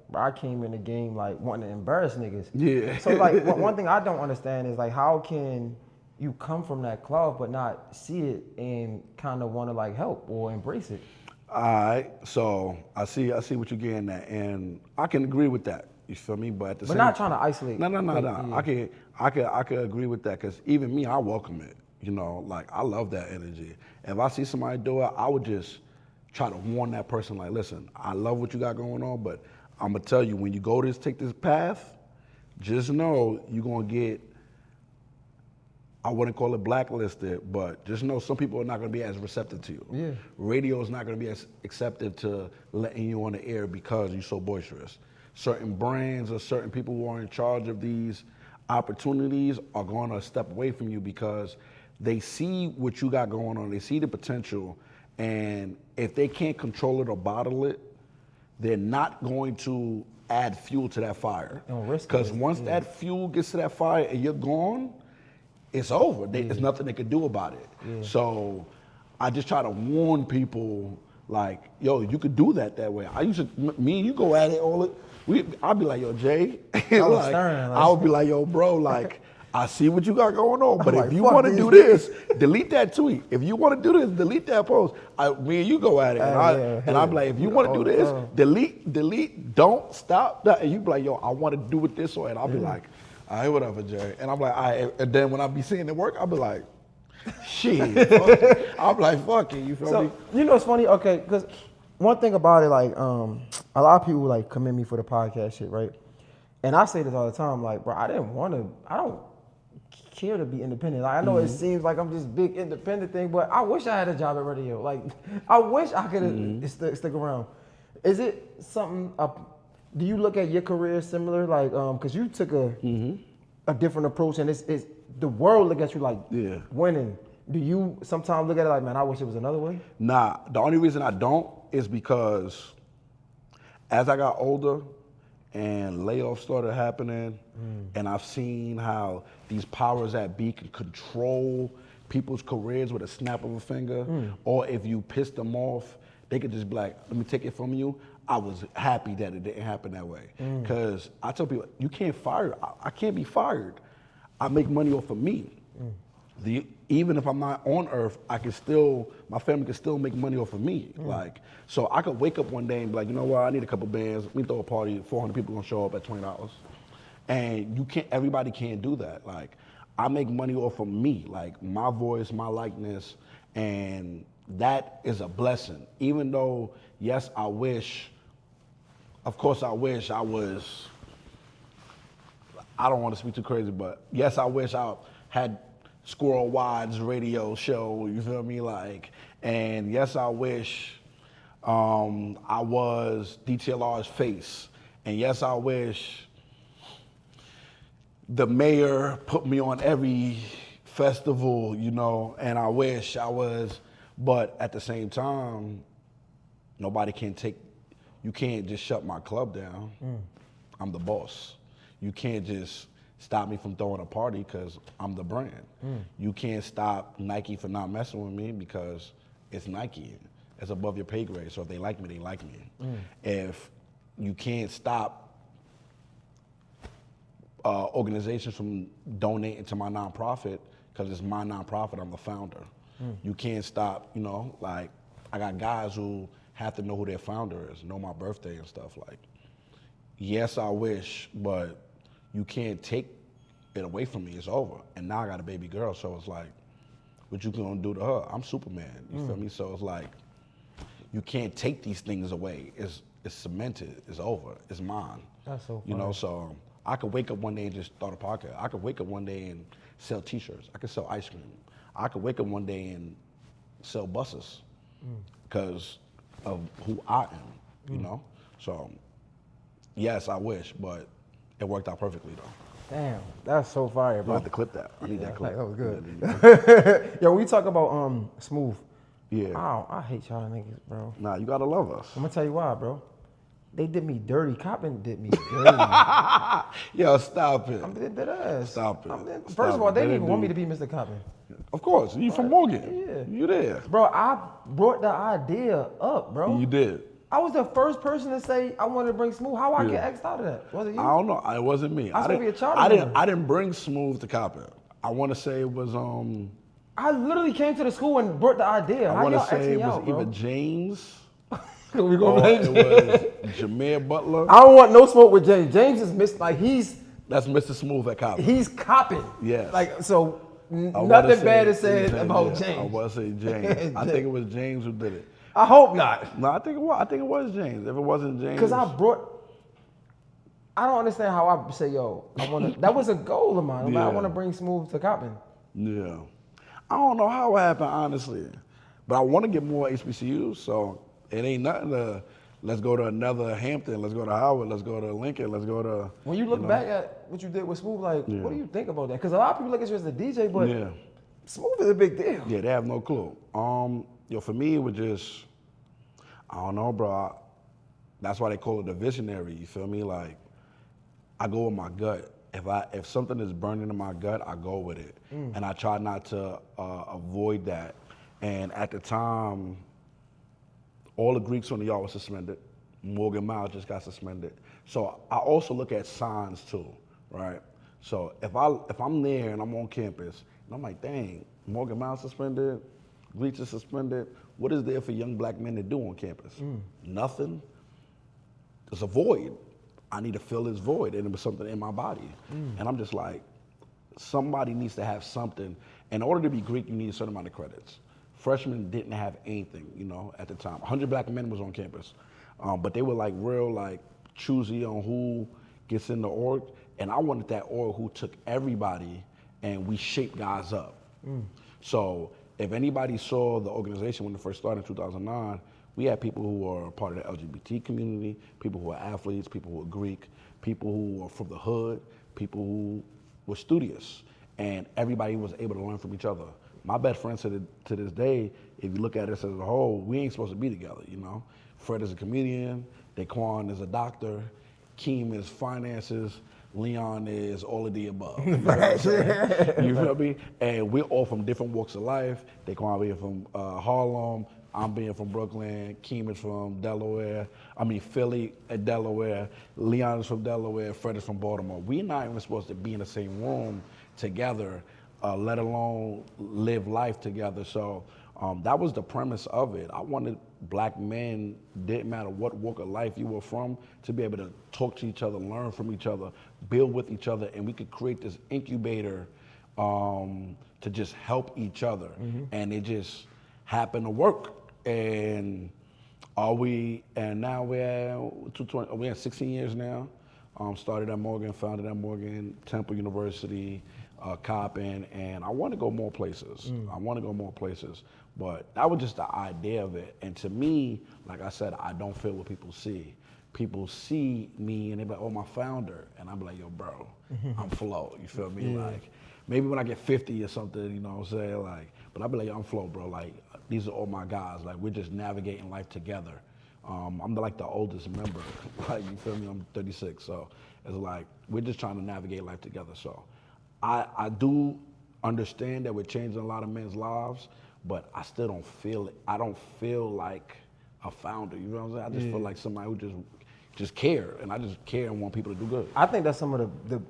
Bro, I came in the game wanting to embarrass niggas. Yeah. So one thing I don't understand is how can you come from that cloth but not see it and kind of want to help or embrace it? All right, so I see what you're getting at, and I can agree with that. You feel me? But at the same not trying to isolate. No. Yeah. I could agree with that, because even me, I welcome it. I love that energy. If I see somebody do it, I would just try to warn that person, listen, I love what you got going on, but I'm gonna tell you, when you go take this path, just know you're gonna get, I wouldn't call it blacklisted, but just know some people are not gonna be as receptive to you. Yeah. Radio is not gonna be as acceptive to letting you on the air because you're so boisterous. Certain brands or certain people who are in charge of these opportunities are gonna step away from you because they see what you got going on, they see the potential, and if they can't control it or bottle it, they're not going to add fuel to that fire. Because once that fuel gets to that fire and you're gone, it's over. There's nothing they can do about it. Yeah. So I just try to warn people, yo, you could do that way. I used to, me and you go at it all. I'd be like, yo, Jay. I would be like, yo, bro, I see what you got going on, but if you want to do this, delete that tweet. If you want to do this, delete that post. Me and you go at it, and I'd be like, if you want to do this, delete, don't stop that. And you be like, yo, I want to do it this way, and I'll be like, all right, whatever, Jerry. And I'm like, all right. And then when I be seeing it work, I'll be like, shit. I'll be like, fuck it. You feel me? You know what's funny? Okay, because one thing about it, a lot of people commend me for the podcast shit, right? And I say this all the time, bro, I don't care to be independent. I know it seems like I'm just big independent thing, but I wish I had a job at radio. I wish I could stick around. Is it something Do you look at your career similar, like, because you took a different approach, and it's the world look at you like winning. Do you sometimes look at it like, man, I wish it was another way? Nah, the only reason I don't is because as I got older and layoffs started happening, and I've seen how these powers that be can control people's careers with a snap of a finger, or if you piss them off, they could just be like, let me take it from you. I was happy that it didn't happen that way. Because I tell people, you can't fire, I can't be fired. I make money off of me. Even if I'm not on earth, my family can still make money off of me. Like, so I could wake up one day and be like, you know what, I need a couple bands, we throw a party, 400 people gonna show up at $20. And everybody can't do that. Like, I make money off of me, like my voice, my likeness, and that is a blessing. Even though, yes, I wish I was, I don't want to speak too crazy, but yes, I wish I had Squirrel Wide's radio show, you feel me? Like, and yes, I wish I was DTLR's face. And yes, I wish the mayor put me on every festival, you know, and I wish I was, but at the same time, you can't just shut my club down. I'm the boss. You can't just stop me from throwing a party because I'm the brand. You can't stop Nike from not messing with me because it's Nike. It's above your pay grade, so if they like me, they like me. If you can't stop organizations from donating to my nonprofit because it's my nonprofit, I'm the founder. You can't stop, you know, like I got guys who have to know who their founder is, know my birthday and stuff. Like, yes, I wish, but you can't take it away from me. It's over. And now I got a baby girl, so it's like, what you gonna do to her? I'm Superman, you feel me? So it's like, you can't take these things away. It's cemented, it's over, it's mine. That's so funny. You know, so I could wake up one day and just start a podcast. I could wake up one day and sell t-shirts. I could sell ice cream. I could wake up one day and sell buses because of who I am, you know? So, yes, I wish, but it worked out perfectly, though. Damn, that's so fire, I bro. have to clip that. I need that clip. That was good. Yo, when you talk about Smooth, I hate y'all niggas, bro. Nah, you gotta love us. I'm gonna tell you why, bro. They did me dirty. Coppin did me dirty. Yo, stop it. I'm dead ass. Stop it. First of all, they didn't even want me to be Mr. Coppin. Of course, you from Morgan. Yeah. You there. Bro, I brought the idea up, bro. You did. I was the first person to say I wanted to bring Smooth. How I get X'd out of that? Was it you? I don't know. It wasn't me. I was supposed to be a charter member. I didn't bring Smooth to Coppin. I want to say it was I literally came to the school and brought the idea. I want to say it was either James we or gonna it was Jameer Butler. I don't want no smoke with James. James is That's Mr. Smooth at Coppin. he's copping. Yes. Like, so I wanna nothing say bad is said James, about yeah. James. I want to say James. I think it was James who did it. I hope not. No, I think it was James. If it wasn't James, Because I don't understand how I say, yo, that was a goal of mine. I'm like, I want to bring Smooth to Coppin. Yeah. I don't know how it happened, honestly. But I want to get more HBCUs, so it ain't nothing to, let's go to another Hampton, let's go to Howard, let's go to Lincoln, let's go to... When you look back at what you did with Smooth, like, what do you think about that? Because a lot of people look at you as a DJ, but Smooth is a big deal. Yeah, they have no clue. For me, it was just, I don't know, bro. That's why they call it a visionary, you feel me? Like, I go with my gut. If something is burning in my gut, I go with it. And I try not to avoid that. And at the time, all the Greeks on the yard were suspended. Morgan Miles just got suspended. So I also look at signs too, right? So if I'm there and I'm on campus, and I'm like, dang, Morgan Miles suspended, Greeks is suspended, what is there for young black men to do on campus? Nothing. There's a void. I need to fill this void, and it was something in my body. And I'm just like, somebody needs to have something. In order to be Greek, you need a certain amount of credits. Freshmen didn't have anything, at the time. 100 black men was on campus. But they were like real like choosy on who gets in the org. And I wanted that org who took everybody and we shaped guys up. So if anybody saw the organization when it first started in 2009, We had people who are part of the LGBT community, people who are athletes, people who are Greek, people who are from the hood, people who were studious, and everybody was able to learn from each other. My best friends to this day, if you look at us as a whole, we ain't supposed to be together, you know? Fred is a comedian, Daquan is a doctor, Keem is finances, Leon is all of the above. You know what I'm saying? You feel me? And we're all from different walks of life. Daquan being from Harlem, I'm being from Brooklyn, Keem is from Philly and Delaware, Leon is from Delaware, Fred is from Baltimore. We're not even supposed to be in the same room together, let alone live life together. So that was the premise of it. I wanted black men, didn't matter what walk of life you were from, to be able to talk to each other, learn from each other, build with each other, and we could create this incubator to just help each other. And it just happened to work. And now we're at 16 years now. Started at Morgan, founded at Morgan, Temple University, Coppin, and I want to go more places. But that was just the idea of it. And to me, like I said, I don't feel what people see. People see me and they be like, oh, my founder. And I'm like, yo, bro, I'm Flo. You feel me? Yeah. Like, maybe when I get 50 or something, you know what I'm saying? Like, but I'll be like, yo, I'm Flo, bro. Like, these are all my guys. Like, we're just navigating life together. I'm like the oldest member. Like, you feel me? I'm 36. So it's like, we're just trying to navigate life together. So I do understand that we're changing a lot of men's lives, but I still don't feel it. I don't feel like a founder. You know what I'm saying? I just feel like somebody who just care, and I just care and want people to do good. I think that's some of the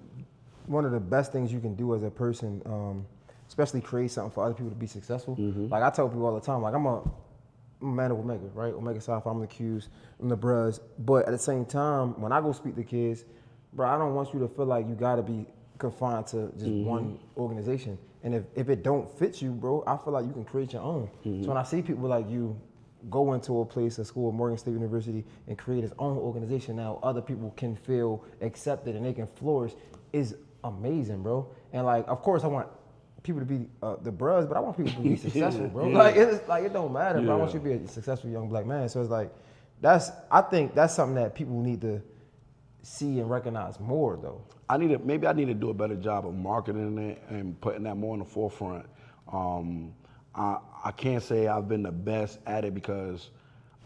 one of the best things you can do as a person, especially create something for other people to be successful. Like I tell people all the time, like I'm a man of Omega, right? Omega Psi, I'm the Qs, I'm the Bros. But at the same time, when I go speak to kids, bro, I don't want you to feel like you gotta be confined to just one organization. And if it don't fit you, bro, I feel like you can create your own. So when I see people like you go into a place, a school, Morgan State University, and create his own organization, now other people can feel accepted and they can flourish, is amazing, bro. And like, of course, I want people to be the bros, but I want people to be successful, bro. Like it don't matter, but I want you to be a successful young black man. So it's like, I think that's something that people need to see and recognize more, though. Maybe I need to do a better job of marketing it and putting that more in the forefront. I can't say I've been the best at it because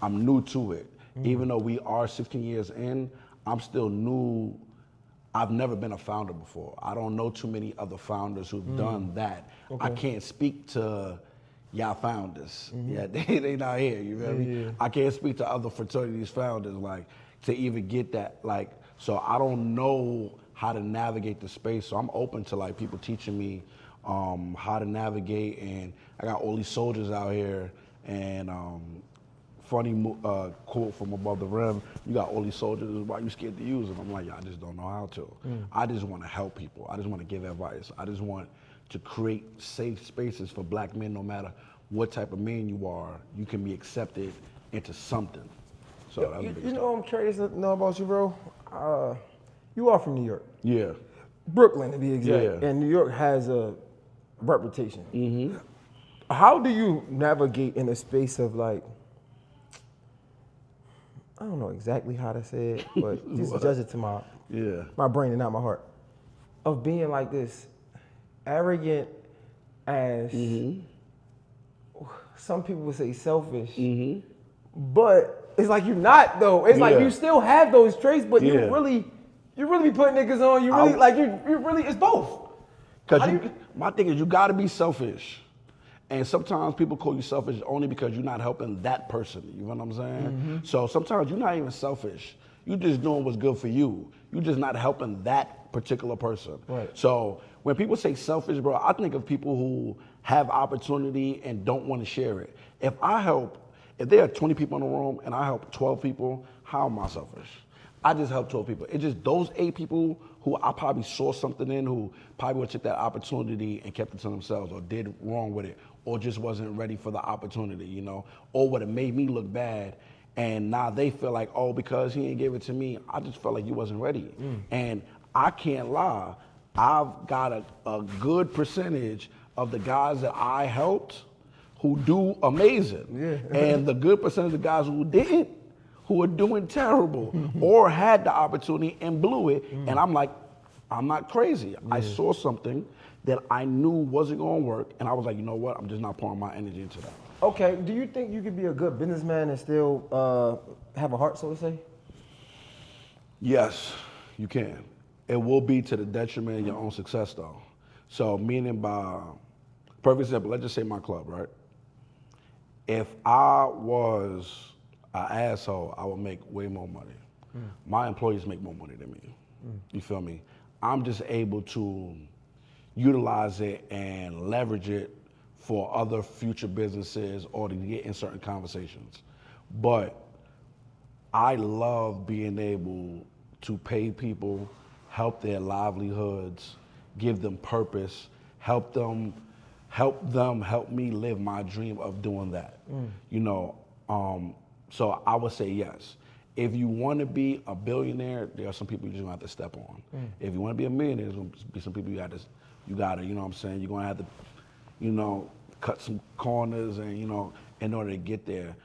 I'm new to it. Even though we are 16 years in, I'm still new. I've never been a founder before. I don't know too many other founders who've done that. Okay. I can't speak to y'all founders. Yeah, they not here, you feel me? I can't speak to other fraternities founders, like, to even get that, like, so I don't know how to navigate the space. So I'm open to like people teaching me how to navigate, and I got all these soldiers out here, and funny quote from Above the Rim, you got all these soldiers, why you scared to use them? I'm like, I just don't know how to. I just want to help people. I just want to give advice. I just want to create safe spaces for black men, no matter what type of man you are, you can be accepted into something. So that's the biggest you know what I'm curious to know about you, bro? You are from New York. Yeah. Brooklyn, to be exact. Yeah. And New York has a reputation. How do you navigate in a space of like, I don't know exactly how to say it, but just judge it to my brain and not my heart, of being like this arrogant ass, some people would say selfish, but it's like you're not though. It's like you still have those traits, but you really be putting niggas on. You really, it's both. Cause my thing is, you gotta be selfish. And sometimes people call you selfish only because you're not helping that person. You know what I'm saying? So sometimes you're not even selfish. You just doing what's good for you. You're just not helping that particular person. Right. So when people say selfish, bro, I think of people who have opportunity and don't want to share it. If there are 20 people in the room and I help 12 people, how am I selfish? I just helped 12 people. It's just those 8 people who I probably saw something in, who probably would have took that opportunity and kept it to themselves, or did wrong with it, or just wasn't ready for the opportunity, you know, or would have made me look bad. And now they feel like, oh, because he didn't give it to me, I just felt like you wasn't ready. And I can't lie, I've got a good percentage of the guys that I helped who do amazing. Yeah. And the good percentage of guys who didn't, who are doing terrible or had the opportunity and blew it. And I'm like, I'm not crazy. I saw something that I knew wasn't gonna work, and I was like, you know what? I'm just not pouring my energy into that. Okay, do you think you could be a good businessman and still have a heart, so to say? Yes, you can. It will be to the detriment of your own success, though. So, meaning by, perfect example, let's just say my club, right? If I was an asshole, I would make way more money. My employees make more money than me. You feel me? I'm just able to utilize it and leverage it for other future businesses or to get in certain conversations. But I love being able to pay people, help their livelihoods, give them purpose, help me live my dream of doing that. You know, so I would say yes. If you want to be a billionaire, there are some people you just gonna have to step on. If you want to be a millionaire, there's gonna be some people you gotta, you know what I'm saying? You're gonna have to, you know, cut some corners and, you know, in order to get there.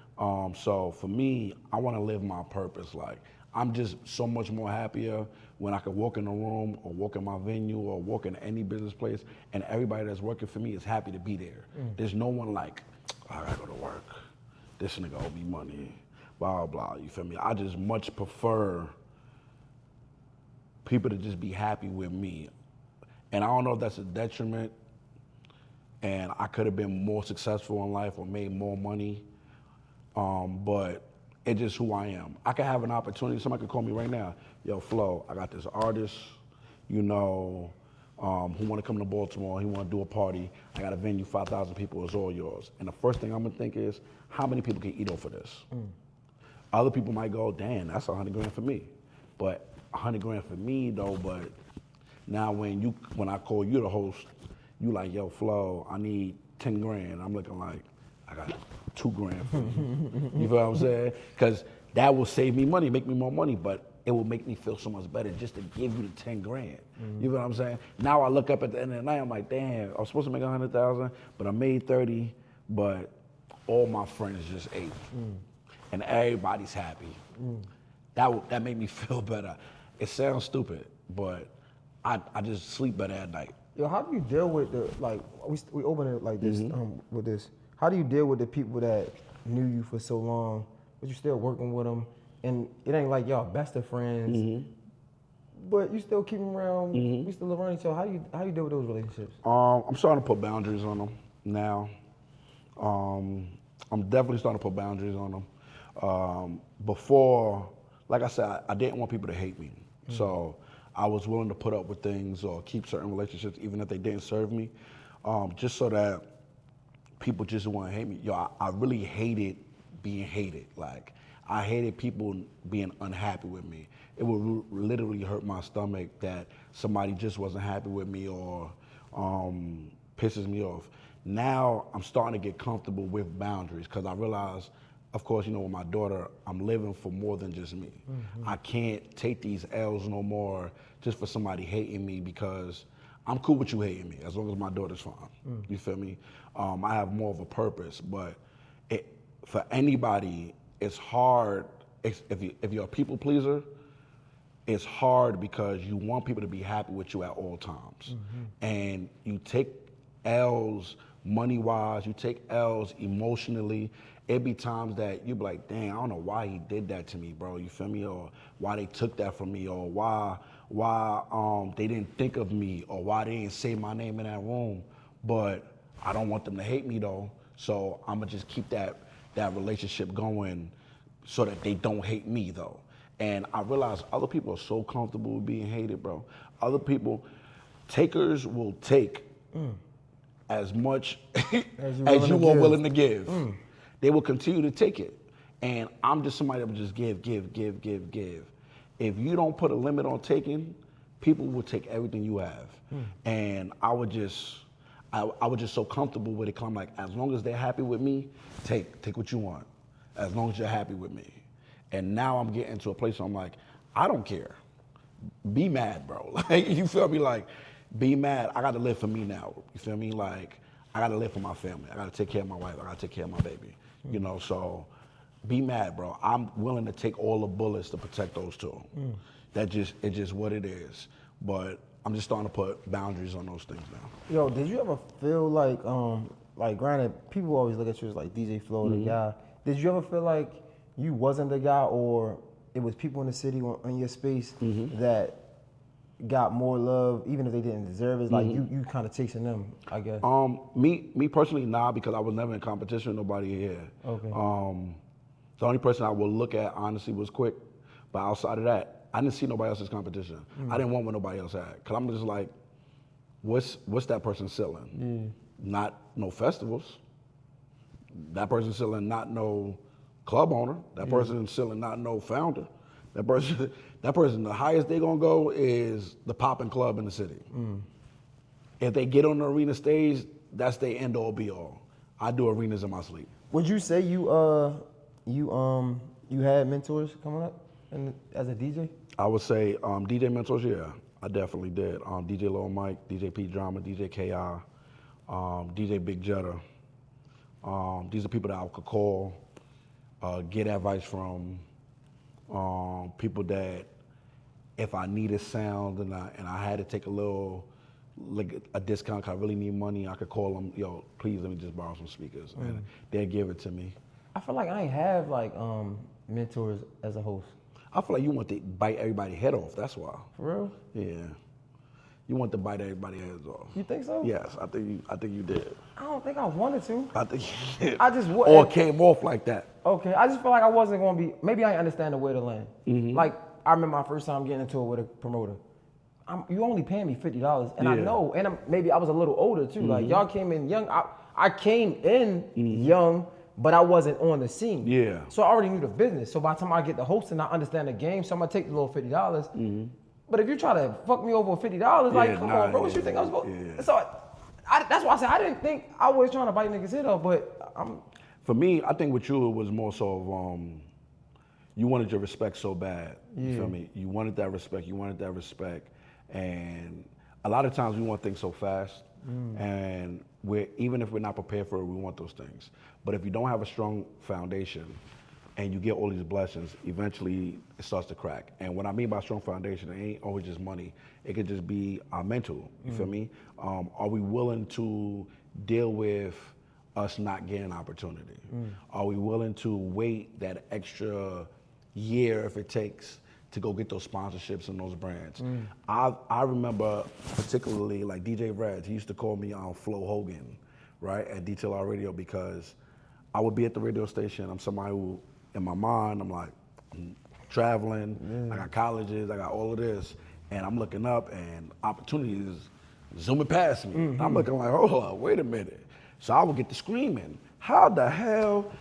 So for me, I want to live my purpose. Like, I'm just so much more happier when I can walk in a room or walk in my venue or walk in any business place and everybody that's working for me is happy to be there. There's no one like, I gotta go to work. This nigga owe me money, blah, blah, you feel me? I just much prefer people to just be happy with me. And I don't know if that's a detriment and I could have been more successful in life or made more money, but it's just who I am. I could have an opportunity, somebody could call me right now, yo, Flo, I got this artist, you know, who want to come to Baltimore, he want to do a party, I got a venue, 5,000 people, it's all yours. And the first thing I'm gonna think is, how many people can eat off of this? Other people might go, damn, that's 100 grand for me. But 100 grand for me though, but now when I call you the host, you like, yo, Flo, I need 10 grand. I'm looking like, I got 2 grand for you. You feel what I'm saying? Because that will save me money, make me more money, but it will make me feel so much better just to give you the 10 grand. You feel what I'm saying? Now I look up at the end of the night, I'm like, damn, I was supposed to make 100,000, but I made 30, but all my friends just ate. And everybody's happy. That made me feel better. It sounds stupid, but I just sleep better at night. Yo, how do you deal with the, like, we open it like this, with this. How do you deal with the people that knew you for so long, but you still working with them, and it ain't like y'all best of friends, but you still keep them around, we still live around each other. How do you deal with those relationships? I'm starting to put boundaries on them now. I'm definitely starting to put boundaries on them. Before, like I said, I didn't want people to hate me. So I was willing to put up with things or keep certain relationships even if they didn't serve me, just so that people just wouldn't hate me. Yo, I really hated being hated. Like, I hated people being unhappy with me. It would literally hurt my stomach that somebody just wasn't happy with me or pisses me off. Now I'm starting to get comfortable with boundaries because I realize, of course, you know, with my daughter, I'm living for more than just me. I can't take these L's no more just for somebody hating me because I'm cool with you hating me as long as my daughter's fine. You feel me? I have more of a purpose, but for anybody, it's hard. If you're a people pleaser, it's hard because you want people to be happy with you at all times. And you take L's money-wise, you take L's emotionally. It be times that you be like, dang, I don't know why he did that to me, bro, you feel me? Or why they took that from me, or why they didn't think of me, or why they didn't say my name in that room. But I don't want them to hate me though, so I'm gonna just keep that relationship going so that they don't hate me though. And I realize other people are so comfortable with being hated, bro. Other people, takers will take as much as you are willing to give. They will continue to take it. And I'm just somebody that will just give. If you don't put a limit on taking, people will take everything you have. And I was just so comfortable with it, 'cause I'm like, as long as they're happy with me, take what you want. As long as you're happy with me. And now I'm getting to a place where I'm like, I don't care. Be mad, bro. Like, you feel me? Like, be mad. I got to live for me now. You feel me? Like, I gotta live for my family. I gotta take care of my wife. I gotta take care of my baby. You know, so be mad, bro. I'm willing to take all the bullets to protect those two. It's just what it is. But I'm just starting to put boundaries on those things now. Yo, did you ever feel like granted, people always look at you as like DJ Flow, the guy. Did you ever feel like you wasn't the guy, or it was people in the city or in your space that got more love, even if they didn't deserve it? Like you kind of chasing them, I guess. Me personally, nah, because I was never in competition with nobody here. Okay. The only person I would look at honestly was Quick, but outside of that, I didn't see nobody else's competition. I didn't want what nobody else had, cause I'm just like, what's that person selling? Not no festivals. That person's selling not no club owner. That person's selling not no founder. That person, the highest they gonna go is the popping club in the city. If they get on the arena stage, that's their end all be all. I do arenas in my sleep. Would you say you had mentors coming up as a DJ? I would say DJ mentors, yeah, I definitely did. DJ Lil Mike, DJ P Drama, DJ KI, DJ Big Jetta. These are people that I could call, get advice from. People that if I needed sound and I had to take a discount, 'cause I really need money, I could call them, yo, please let me just borrow some speakers, and they'd give it to me. I feel like I ain't have like mentors as a host. I feel like you want to bite everybody's head off. That's why. For real? Yeah. You want to bite everybody's heads off. You think so? Yes, I think you did. I don't think I wanted to. I think you did. I just or came off like that. Okay, I just feel like I wasn't gonna be. Maybe I didn't understand the way to land. Like I remember my first time getting into it with a promoter. You only paying me $50, and I know, and maybe I was a little older too. Like y'all came in young. I came in young, but I wasn't on the scene. Yeah. So I already knew the business. So by the time I get the hosting, I understand the game. So I'm gonna take the little $50. But if you try to fuck me over $50, like come on, bro, what you think I was supposed? So that's why I said I didn't think I was trying to bite niggas' head off, but I'm. For me, I think with you, it was more so of you wanted your respect so bad. You feel me? You wanted that respect. And a lot of times we want things so fast. And even if we're not prepared for it, we want those things. But if you don't have a strong foundation and you get all these blessings, eventually it starts to crack. And what I mean by strong foundation, it ain't always just money. It could just be our mental. You feel me? Are we willing to deal with us not getting opportunity? Are we willing to wait that extra year if it takes to go get those sponsorships and those brands? I remember particularly like DJ Red, he used to call me Flo Hogan, right, at DTLR Radio, because I would be at the radio station. I'm somebody who, in my mind, I'm traveling, I got colleges, I got all of this, and I'm looking up and opportunities zooming past me. I'm looking like, hold up, wait a minute. So I would get to screaming, how the hell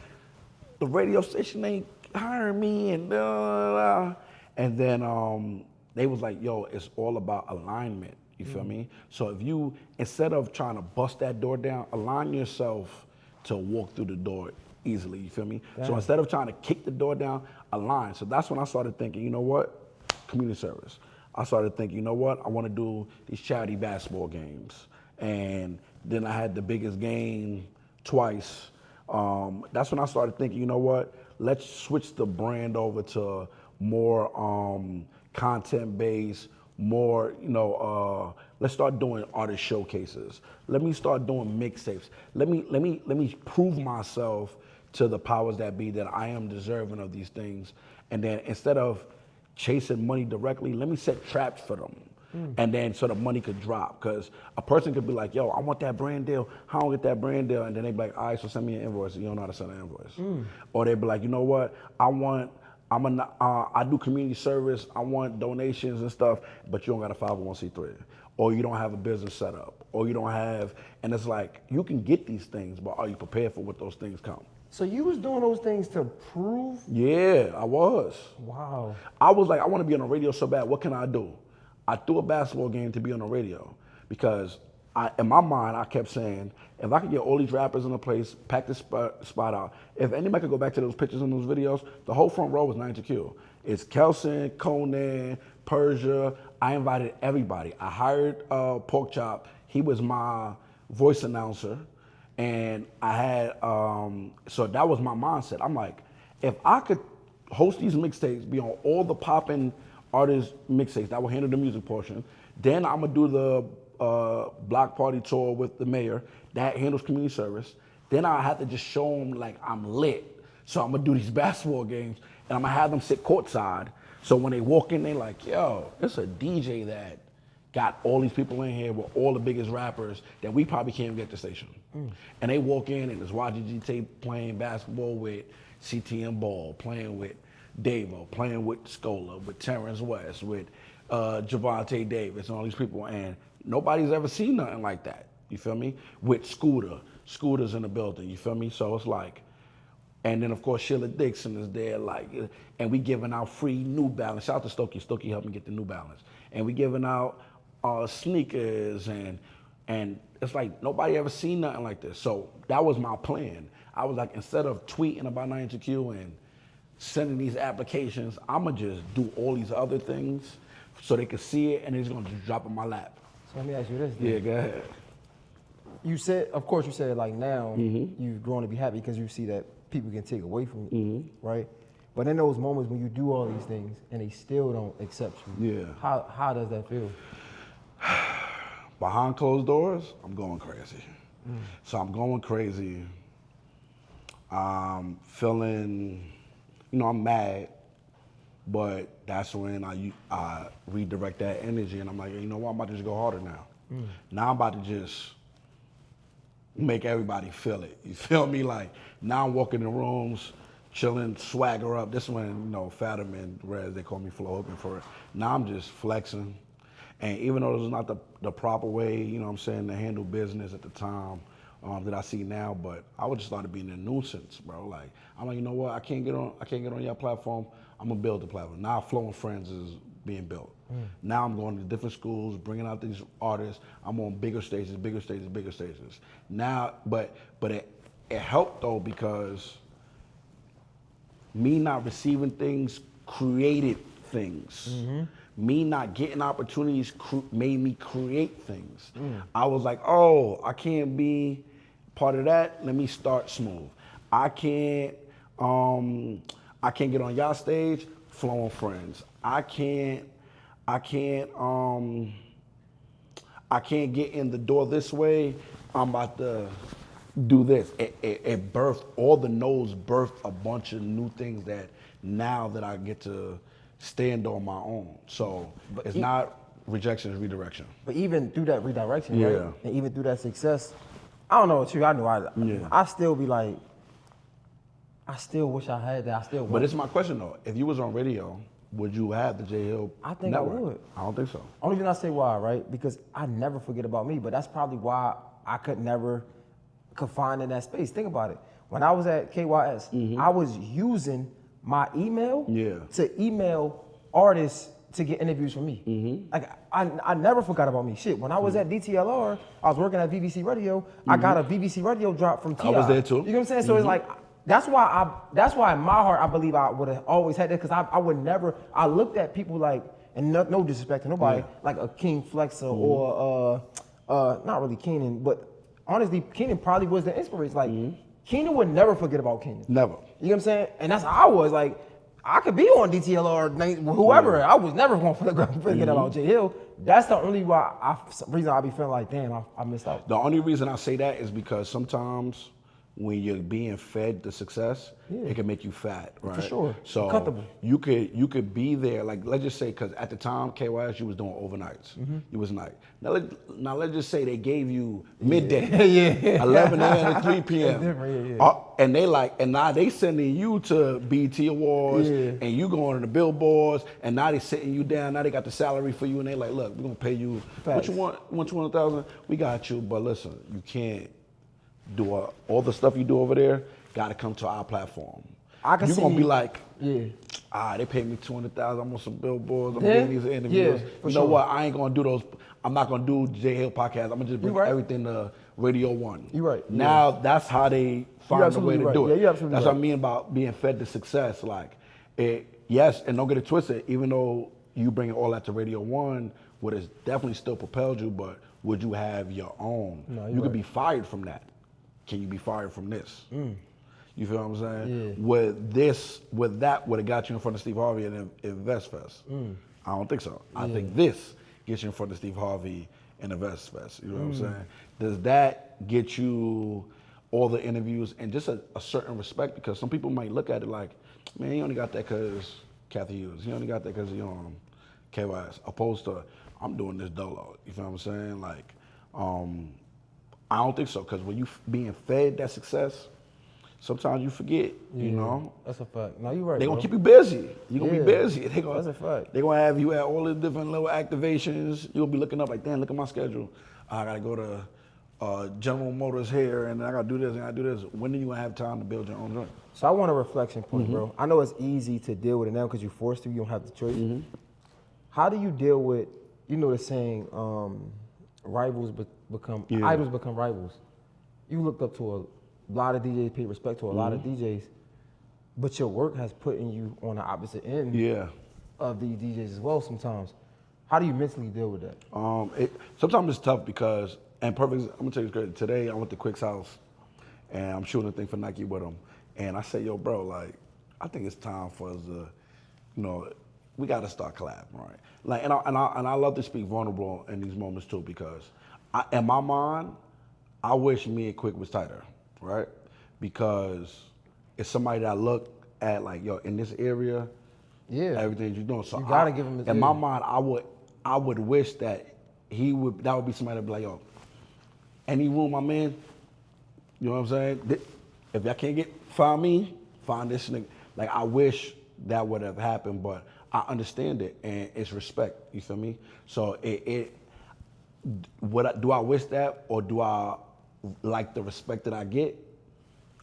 the radio station ain't hiring me and blah, blah, blah. And then they was like, yo, it's all about alignment, you feel me? So if you, instead of trying to bust that door down, align yourself to walk through the door easily, you feel me? So instead of trying to kick the door down, align. So that's when I started thinking, you know what? Community service. I started thinking, you know what? I want to do these charity basketball games. And then I had the biggest game twice. That's when I started thinking, you know what? Let's switch the brand over to more content-based, more, let's start doing artist showcases. Let me start doing mixtapes. Let me prove myself to the powers that be that I am deserving of these things. And then instead of chasing money directly, let me set traps for them. And then so the money could drop. Because a person could be like, yo, I want that brand deal. How do I get that brand deal? And then they'd be like, all right, so send me an invoice. You don't know how to send an invoice. Or they'd be like, you know what? I do community service. I want donations and stuff, but you don't got a 501c3. Or you don't have a business set up. Or you don't have, and it's like, you can get these things, but are you prepared for what those things come? So you was doing those things to prove? Yeah, I was. Wow. I was like, I want to be on the radio so bad. What can I do? I threw a basketball game to be on the radio because in my mind, I kept saying, if I could get all these rappers in a place, pack this spot out, if anybody could go back to those pictures and those videos, the whole front row was 92. It's Kelson, Conan, Persia. I invited everybody. I hired Pork Chop. He was my voice announcer. And I had, so that was my mindset. I'm like, if I could host these mixtapes, be on all the poppin' artist mixtapes that will handle the music portion, then I'm gonna do the block party tour with the mayor that handles community service. Then I have to just show them like I'm lit. So I'm gonna do these basketball games and I'm gonna have them sit courtside. So when they walk in, they like, yo, it's a DJ that got all these people in here with all the biggest rappers that we probably can't even get the station. And they walk in and there's YGG playing basketball with CTM Ball, playing with Davo, playing with Scola, with Terrence West, with Javante Davis and all these people. And nobody's ever seen nothing like that. You feel me? With Scooter's in the building, you feel me? So it's like, and then of course Sheila Dixon is there, like, and we giving out free New Balance. Shout out to Stokey. Stokey helped me get the New Balance. And we giving out sneakers and it's like nobody ever seen nothing like this. So that was my plan. I was like, instead of tweeting about 92Q and sending these applications, I'ma just do all these other things so they can see it and it's gonna just drop in my lap. So let me ask you this. Then. Yeah, go ahead. You said, of course, you said like now you've grown to be happy because you see that people can take away from you, right? But in those moments when you do all these things and they still don't accept you, how does that feel? Behind closed doors, I'm going crazy. So I'm going crazy. Feeling, I'm mad, but that's when I redirect that energy and I'm like, you know what, I'm about to just go harder now. Now I'm about to just make everybody feel it. You feel me? Like, now I'm walking in rooms, chilling, swagger up. This one, Fetterman, Rez, they call me Flow Open for it. Now I'm just flexing. And even though this is not the proper way, to handle business at the time that I see now, but I would just started being a nuisance, bro. Like, I'm like, you know what? I can't get on your platform. I'm gonna build the platform. Now Flow and Friends is being built. Now I'm going to different schools, bringing out these artists. I'm on bigger stages. Now, but it helped though because me not receiving things created things. Me not getting opportunities made me create things. I was like, oh, I can't be part of that. Let me start smooth. I can't get on y'all stage. Flow and Friends. I can't get in the door this way. I'm about to do this. It birthed, all the no's birthed a bunch of new things that now that I get to stand on my own. So it's not rejection, it's redirection. But even through that redirection, Yeah. right? And even through that success, I don't know what you, I know I still be like, I still wish I had that. I still want. But it's my question though. If you was on radio, would you have the J Hill I think network? I would. I don't think so. Only reason I say why, right? Because I never forget about me, but that's probably why I could never confine in that space. Think about it. When I was at KYS, I was using my email to email artists to get interviews from me. Like I never forgot about me. Shit, when I was at DTLR, I was working at BBC Radio. I got a BBC Radio drop from T.I. I was there too. You know what I'm saying? So it's like, that's why in my heart I believe I would have always had that, because I would never, I looked at people like, and no disrespect to nobody, like a King Flexer or not really Keenan, but honestly, Keenan probably was the inspiration. Like, Keenan would never forget about Keenan. Never. You know what I'm saying? And that's how I was. Like, I could be on DTLR or whoever. I was never going to forget about J Hill. That's the only reason I be feeling like, damn, I missed out. The only reason I say that is because sometimes when you're being fed the success, it can make you fat, right? For sure. So Comfortable. you could be there, like let's just say, because at the time KYS you was doing overnights. You was night. Now let's just say they gave you midday, 11 a.m. to 3 p.m. And they and now they sending you to BT Awards, and you going to the billboards, and now they sitting you down. Now they got the salary for you, and they like, look, we're gonna pay you. What you want? 200,000? We got you, but listen, you can't do all the stuff you do over there. Got to come to our platform. You're gonna be like, they paid me 200,000. I'm on some billboards. I'm getting these interviews. You know what? I ain't gonna do those. I'm not gonna do J Hill podcast. I'm gonna just bring everything to Radio 1. You right. Now that's how they find a way to do it. Yeah, you're absolutely that's what I mean about being fed the success. Like, yes, and don't get it twisted. Even though you bring all that to Radio 1, would have definitely still propelled you, but would you have your own? No, you could be fired from that. can you be fired from this? You feel what I'm saying? Yeah. Would have got you in front of Steve Harvey and InvestFest? I don't think so. I think this gets you in front of Steve Harvey and InvestFest. You know what I'm saying? Does that get you all the interviews and just a certain respect? Because some people might look at it like, man, he only got that because Kathy Hughes. He only got that because he on KYS. Opposed to, I'm doing this dolo. You feel what I'm saying? Like, I don't think so. Because when you being fed that success, sometimes you forget, you know? That's a fact. No, you're right, They're bro. going to keep you busy. You're going to be Yeah. busy. That's a fact. They're going to have you at all the different little activations. You'll be looking up like, damn, look at my schedule. I got to go to General Motors here, and I got to do this, and I got to do this. When are you going to have time to build your own joint? So I want a reflection point, bro. I know it's easy to deal with it now because you're forced to. You don't have the choice. How do you deal with, you know the saying, idols become rivals. You looked up to a lot of DJs, paid respect to a lot of DJs, but your work has put you on the opposite end of these DJs as well sometimes. How do you mentally deal with that? Sometimes it's tough because, and perfect, I'm going to tell you this great. Today, I went to Quick's house, and I'm shooting a thing for Nike with him. And I said, yo, bro, like, I think it's time for us to, you know, we got to start collabing, right? Like, and I love to speak vulnerable in these moments too, because in my mind, I wish me and Quick was tighter, right? Because it's somebody that I look at like, yo, in this area, everything you're doing. So you gotta give him his in my mind, I would wish that that would be somebody that would be like, yo, any room I'm in, you know what I'm saying? If y'all can't find me, find this nigga. Like, I wish that would have happened, but I understand it, and it's respect, you feel me? So do I wish that, or do I like the respect that I get?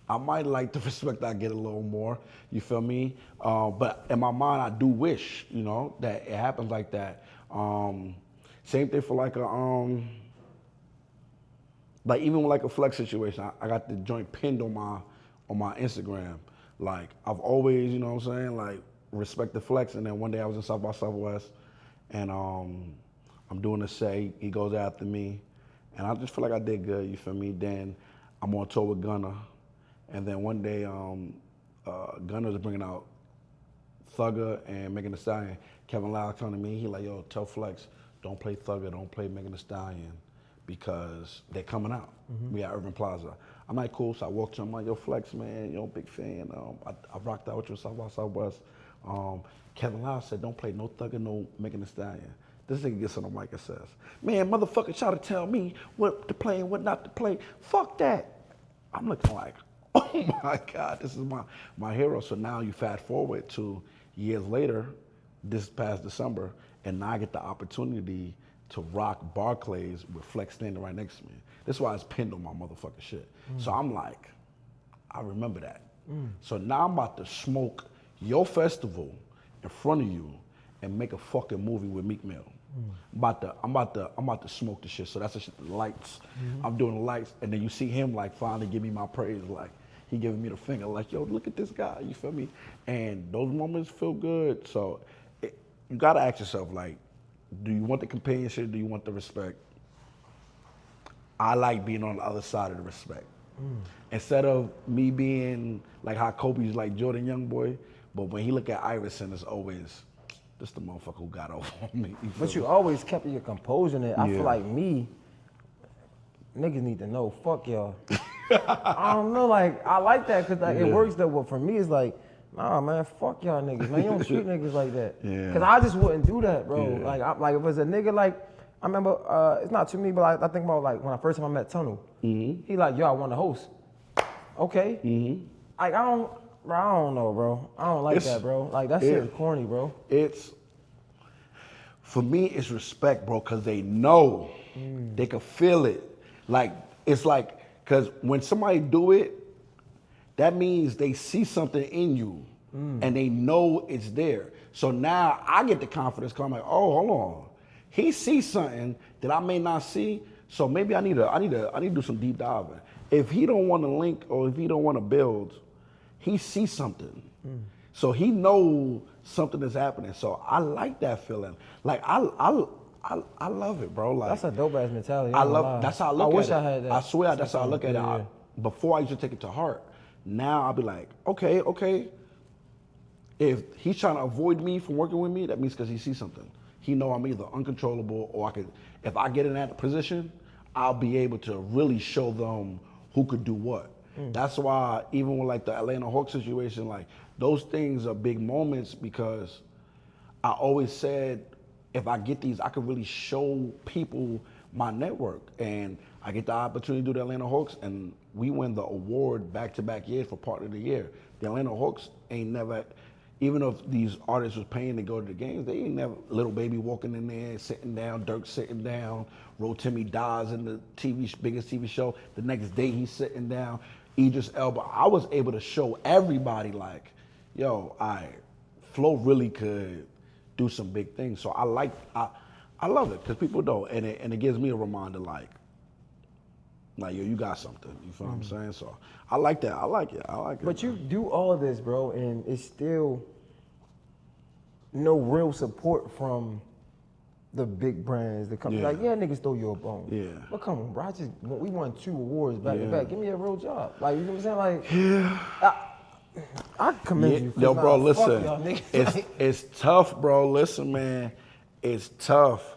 I might like the respect I get a little more, you feel me? But in my mind, I do wish, you know, that it happens like that. Same thing for like even with like a flex situation, I got the joint pinned on my Instagram. Like, I've always, you know what I'm saying, like, respect the flex. And then one day I was in South by Southwest, and I'm doing a say. He goes after me, and I just feel like I did good, you feel me? Then I'm on tour with Gunna, and then one day Gunna's bringing out Thugger and Megan Thee Stallion. Kevin Lau coming to me, he like, yo, tell Flex, don't play Thugger, don't play Megan Thee Stallion, because they're coming out. We at Urban Plaza. I'm like, cool. So I walked to him, I'm like, yo, Flex, man, yo, big fan. I rocked out with you South by Southwest. Kevin Lau said, don't play no Thugger, no Megan Thee Stallion. This nigga gets on the mic and says, man, motherfucker try to tell me what to play and what not to play. Fuck that. I'm looking like, oh my God, this is my hero. So now you fast forward to years later, this past December, and now I get the opportunity to rock Barclays with Flex standing right next to me. This is why it's pinned on my motherfucking shit. So I'm like, I remember that. So now I'm about to smoke your festival in front of you and make a fucking movie with Meek Mill. I'm about to smoke the shit. So that's the shit, the lights. I'm doing the lights, and then you see him like finally give me my praise, like he giving me the finger, like, yo, look at this guy, you feel me? And those moments feel good. So you gotta ask yourself, like, do you want the companionship? Do you want the respect? I like being on the other side of the respect. Instead of me being like how Kobe's like Jordan Youngboy, but when he look at Iverson, it's always, this the motherfucker who got over on me. But you always kept your composure in it. I feel like me, niggas need to know, fuck y'all. I don't know, like, I like that because like, it works though, but for me, it's like, nah, man, fuck y'all niggas, man. You don't treat niggas like that. Because I just wouldn't do that, bro. Like, if it was a nigga, like, I remember, it's not to me, but I think about, like, when I first time I met Tunnel. He like, yo, I want to host. Okay. Like, I don't know, bro. I don't like that, bro. Like, that shit is corny, bro. For me, it's respect, bro, because they know. They can feel it. Like, it's like, because when somebody do it, that means they see something in you, and they know it's there. So now I get the confidence, because I'm like, oh, hold on. He sees something that I may not see, so maybe I need to do some deep diving. If he don't want to link or if he don't want to build, he sees something. So he knows something is happening. So I like that feeling. Like I love it, bro. Like, that's a dope ass mentality. That's how I look at it. I wish I had that. I swear that's how I look at it. before I used to take it to heart. Now I'll be like, okay. If he's trying to avoid me from working with me, that means because he sees something. He know I'm either uncontrollable or if I get in that position, I'll be able to really show them who could do what. That's why even with like the Atlanta Hawks situation, like those things are big moments because I always said if I get these, I could really show people my network. And I get the opportunity to do the Atlanta Hawks, and we win the award back-to-back years for Partner of the Year. The Atlanta Hawks ain't never, even if these artists was paying to go to the games, they ain't never, Little Baby walking in there, sitting down, Dirk sitting down, Rotimi dies in the biggest TV show. The next day he's sitting down, Idris Elba. I was able to show everybody like, yo, Flo really could do some big things. So I love it because people don't, and it gives me a reminder like yo, you got something. You feel what I'm saying? So I like that. I like it. But you do all of this, bro, and it's still no real support from the big brands. The company, like, yeah, niggas throw you a bone. Yeah. But come on, bro. We won 2 awards back to back. Give me a real job. Like, you know what I'm saying? Like, Yeah. I commend you. Yo, bro, listen. Y'all niggas. It's tough, bro. Listen, man. It's tough.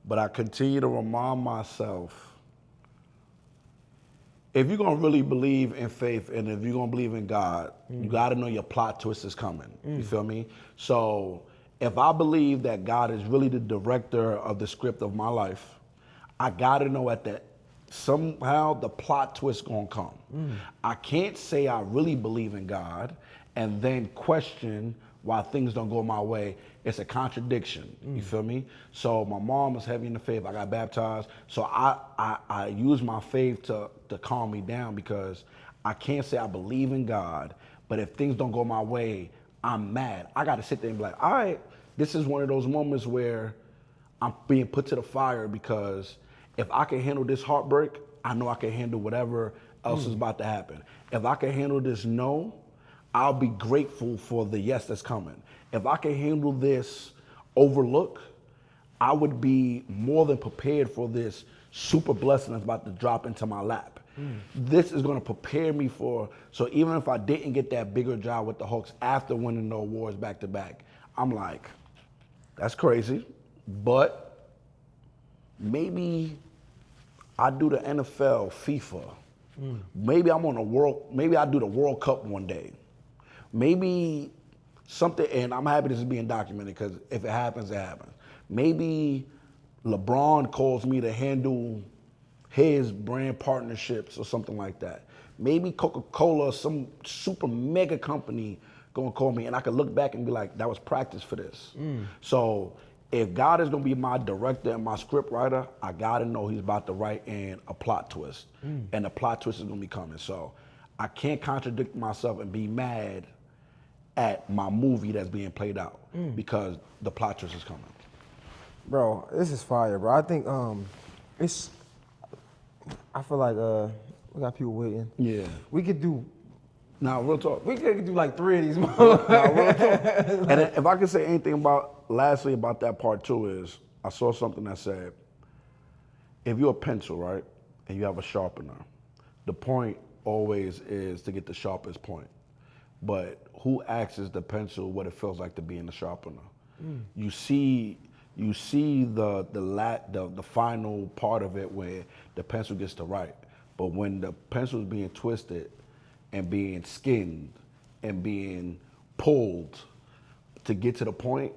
But I continue to remind myself, if you're going to really believe in faith and if you're going to believe in God, you got to know your plot twist is coming. You feel me? So if I believe that God is really the director of the script of my life, I got to know somehow the plot twist going to come. I can't say I really believe in God and then question why things don't go my way. It's a contradiction. You feel me? So my mom was heavy in the faith. I got baptized. So I use my faith to calm me down because I can't say I believe in God, but if things don't go my way, I'm mad. I got to sit there and be like, all right, this is one of those moments where I'm being put to the fire because if I can handle this heartbreak, I know I can handle whatever else is about to happen. If I can handle this no, I'll be grateful for the yes that's coming. If I can handle this overlook, I would be more than prepared for this super blessing that's about to drop into my lap. This is going to prepare me so even if I didn't get that bigger job with the Hawks after winning the awards back to back, I'm like, that's crazy, but maybe I do the NFL, FIFA. Maybe maybe I do the World Cup one day. Maybe something, and I'm happy this is being documented because if it happens, it happens. Maybe LeBron calls me to handle his brand partnerships or something like that. Maybe Coca-Cola, some super mega company gonna call me and I can look back and be like, that was practice for this. So if God is gonna be my director and my script writer, I gotta know he's about to write in a plot twist. And the plot twist is gonna be coming. So I can't contradict myself and be mad at my movie that's being played out because the plot twist is coming. Bro, this is fire, bro. I think I feel like we got people waiting. Yeah. We could do Now, real talk. We could do like 3 of these. Now, real talk. And if I could say anything lastly about that part too is, I saw something that said, if you're a pencil, right, and you have a sharpener, the point always is to get the sharpest point. But who asks the pencil what it feels like to be in the sharpener? You see the final part of it where the pencil gets to write. But when the pencil is being twisted and being skinned and being pulled to get to the point,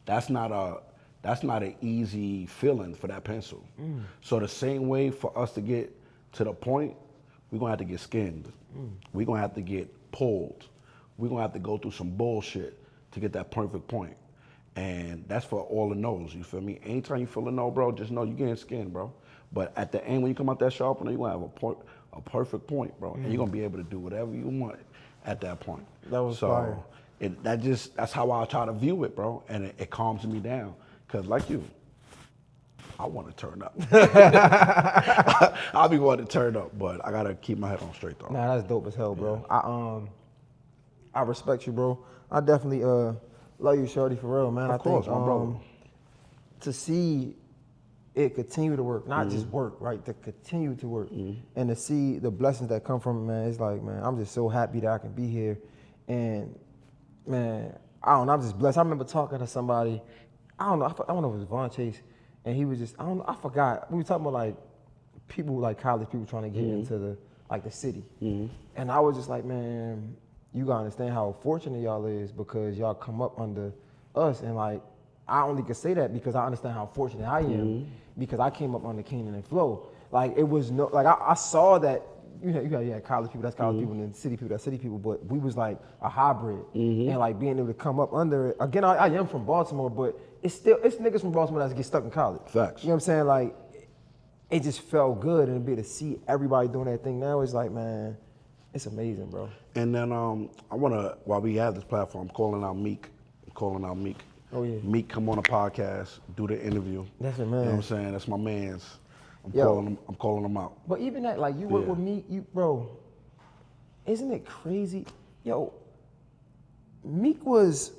that's not an easy feeling for that pencil. So the same way for us to get to the point, we're gonna have to get skinned. We're gonna have to get pulled. We're gonna have to go through some bullshit to get that perfect point. And that's for all the no's, you feel me? Anytime you feel a no, bro, just know you're getting skinned, bro. But at the end, when you come out that sharpener, you're gonna have a perfect point, bro. And you're gonna be able to do whatever you want at that point. That was fire. That's how I try to view it, bro. And it calms me down. Cause like you, I want to turn up. I'll be wanting to turn up, but I gotta keep my head on straight though. Nah, that's dope as hell, bro. Yeah. I respect you, bro. I definitely love you, shorty, for real, man. Of course, my brother. To see it continue to work, not just work, right? To continue to work, and to see the blessings that come from it, man. It's like, man, I'm just so happy that I can be here, and man, I don't know, I'm just blessed. I remember talking to somebody, I don't know, I don't know if it was Von Chase, and he was just, I don't know, I forgot. We were talking about like people, like college people trying to get into the city, and I was just like, man, you gotta understand how fortunate y'all is because y'all come up under us, and like I only can say that because I understand how fortunate I am because I came up under Canaan and Flow. Like it was no, like I saw that. You had college people, that's college people, and then city people, that's city people. But we was like a hybrid, and like being able to come up under it. Again, I am from Baltimore, but it's niggas from Baltimore that get stuck in college. Facts. You know what I'm saying? Like it just felt good, and to be able to see everybody doing that thing now, it's like, man, it's amazing, bro. And then I wanna, while we have this platform, I'm calling out Meek. Oh yeah. Meek come on a podcast, do the interview. That's your You know man. what I'm saying? That's my man's. Yo. I'm calling him out. But even that, like you work with me, bro, isn't it crazy? Yo, Meek was,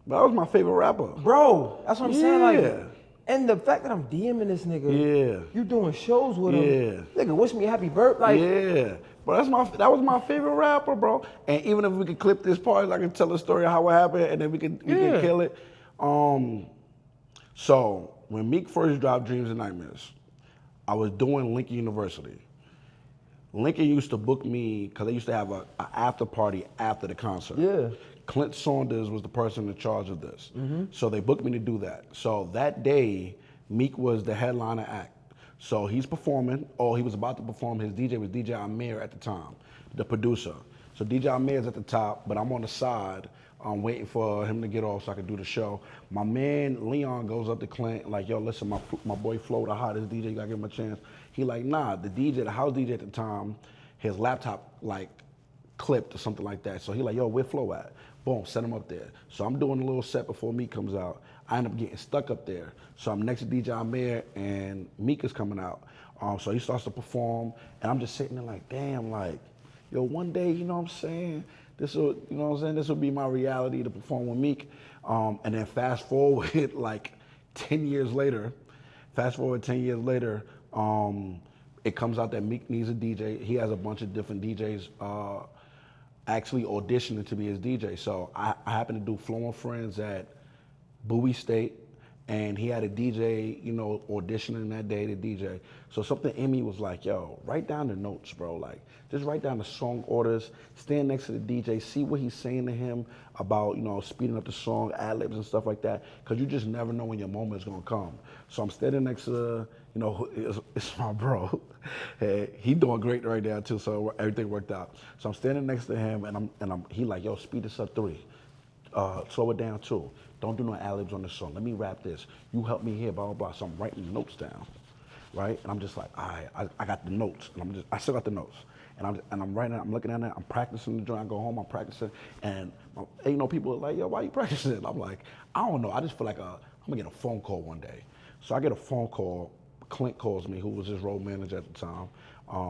But that was my favorite rapper. bro, that's what I'm saying. Yeah. Like, and the fact that I'm DMing this nigga, Yeah. you doing shows with him, nigga, wish me a happy birthday. Like, Yeah. But that was my favorite rapper, bro. And even if we could clip this part, I can tell the story of how it happened, and then we can kill it. So when Meek first dropped Dreams and Nightmares, I was doing Lincoln University. Lincoln used to book me because they used to have a after party after the concert. Yeah. Clint Saunders was the person in charge of this. So they booked me to do that. So that day, Meek was the headliner act. So he's performing, or he was about to perform. His DJ was DJ Amir at the time, the producer. So DJ Amir's at the top, but I'm on the side. I'm waiting for him to get off so I can do the show. My man Leon goes up to Clint like, yo, listen, my boy Flo, the hottest DJ, you gotta give him a chance. He like, nah, the house DJ at the time, his laptop like clipped or something like that. So he like, yo, where Flo at? Boom, set him up there. So I'm doing a little set before Meek comes out. I end up getting stuck up there. So I'm next to DJ Amir and Meek is coming out. So he starts to perform and I'm just sitting there like, damn, like, yo, one day, you know what I'm saying? This will, you know what I'm saying? This will be my reality to perform with Meek. And then fast forward like 10 years later, it comes out that Meek needs a DJ. He has a bunch of different DJs actually auditioning to be his DJ. So I happened to do Flow and Friends at Bowie State, and he had a DJ, you know, auditioning that day to DJ. So something in me was like, yo, write down the notes, bro. Like, just write down the song orders, stand next to the DJ, see what he's saying to him about, you know, speeding up the song, ad-libs and stuff like that, because you just never know when your moment is going to come. So I'm standing next to, you know, it's my bro. Hey, he doing great right now, too, so everything worked out. So I'm standing next to him, and he like, yo, speed this up 3. Slow it down 2. Don't do no ad-libs on this song. Let me rap this. You help me here, blah, blah, blah. So I'm writing the notes down, right? And I'm just like, all right, I got the notes. And I still got the notes. And I'm writing it, I'm looking at it, I'm practicing the joint. I go home, I'm practicing. And you know, people are like, yo, why you practicing? I'm like, I don't know. I just feel like I'm gonna get a phone call one day. So I get a phone call. Clint calls me, who was his road manager at the time,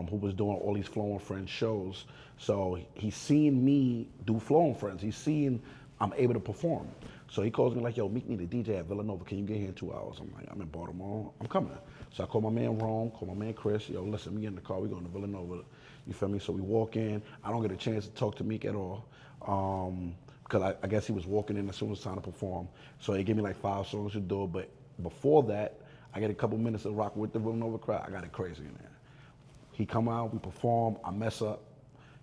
who was doing all these Flow and Friends shows. So he's seen me do Flow and Friends. He's seen I'm able to perform. So he calls me like, yo, Meek need a DJ at Villanova. Can you get here in 2 hours? I'm like, I'm in Baltimore. I'm coming. So I call my man Rome, call my man Chris. Yo, listen, we get in the car. We going to Villanova. You feel me? So we walk in. I don't get a chance to talk to Meek at all because I guess he was walking in as soon as it's time to perform. So they gave me like 5 songs to do. But before that, I get a couple minutes of rock with the Villanova crowd. I got it crazy in there. He come out, we perform. I mess up.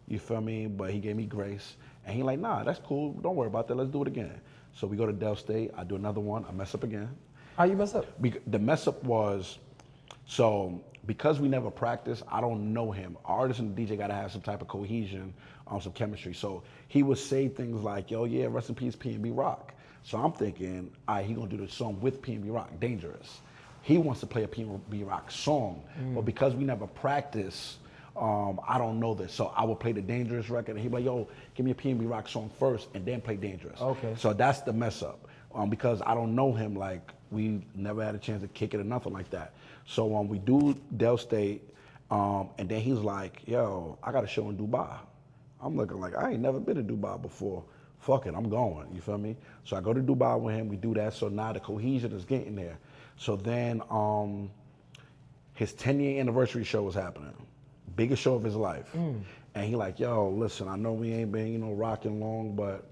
You feel me? But he gave me grace. And he like, nah, that's cool. Don't worry about that. Let's do it again. So we go to Del State. I do another one. I mess up again. How you mess up? The mess up was, so because we never practiced, I don't know him. Artist and the DJ got to have some type of cohesion, some chemistry. So he would say things like, yo, yeah, rest in peace, P&B Rock. So I'm thinking, all right, he gonna do the song with P&B Rock, Dangerous. He wants to play a P&B Rock song, but because we never practiced, I don't know this. So I would play the Dangerous record, and he'd be like, yo, give me a P&B Rock song first, and then play Dangerous. Okay. So that's the mess up. Because I don't know him, like, we never had a chance to kick it or nothing like that. So we do Del State, and then he's like, yo, I got a show in Dubai. I'm looking like, I ain't never been to Dubai before. Fuck it, I'm going, you feel me? So I go to Dubai with him, we do that, so now the cohesion is getting there. So then his 10-year anniversary show was happening. Biggest show of his life. And he like, yo, listen, I know we ain't been, rocking long, but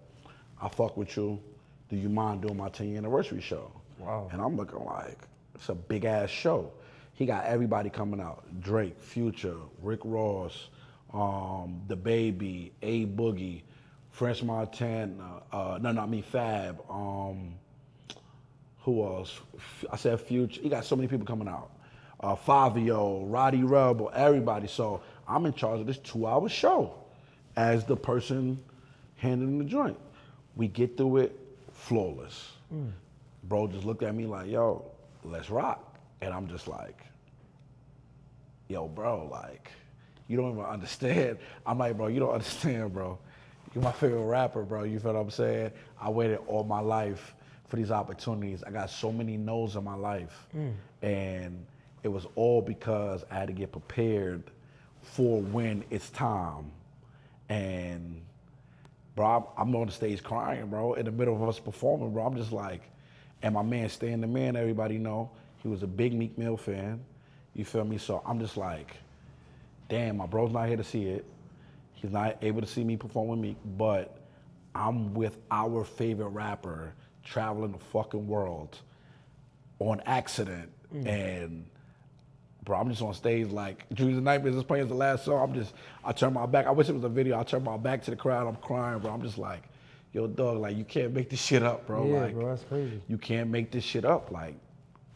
I fuck with you. Do you mind doing my 10-year anniversary show? Wow. And I'm looking like, it's a big ass show. He got everybody coming out. Drake, Future, Rick Ross, The Baby, A Boogie, French Montana, Fab, who else? I said Future. He got so many people coming out. Fabio, Roddy Rebel, everybody. So I'm in charge of this 2-hour show as the person handling the joint. We get through it flawless. Bro just looked at me like, yo, let's rock. And I'm just like, yo, bro, like, you don't even understand. I'm like, bro, you don't understand, bro. You're my favorite rapper, bro. You feel what I'm saying? I waited all my life for these opportunities. I got so many no's in my life. And it was all because I had to get prepared for when it's time. And bro, I'm on the stage crying, bro, in the middle of us performing, bro. I'm just like, and my man Stan the Man, everybody know, he was a big Meek Mill fan. You feel me? So I'm just like, damn, my bro's not here to see it. He's not able to see me perform with Meek, but I'm with our favorite rapper traveling the fucking world on accident. And bro, I'm just on stage like, Dreams and Nightmares is playing the last song. I turn my back. I wish it was a video. I turn my back to the crowd. I'm crying, bro. I'm just like, yo, dog, like, you can't make this shit up, bro. Yeah, like, bro, that's crazy. You can't make this shit up. Like,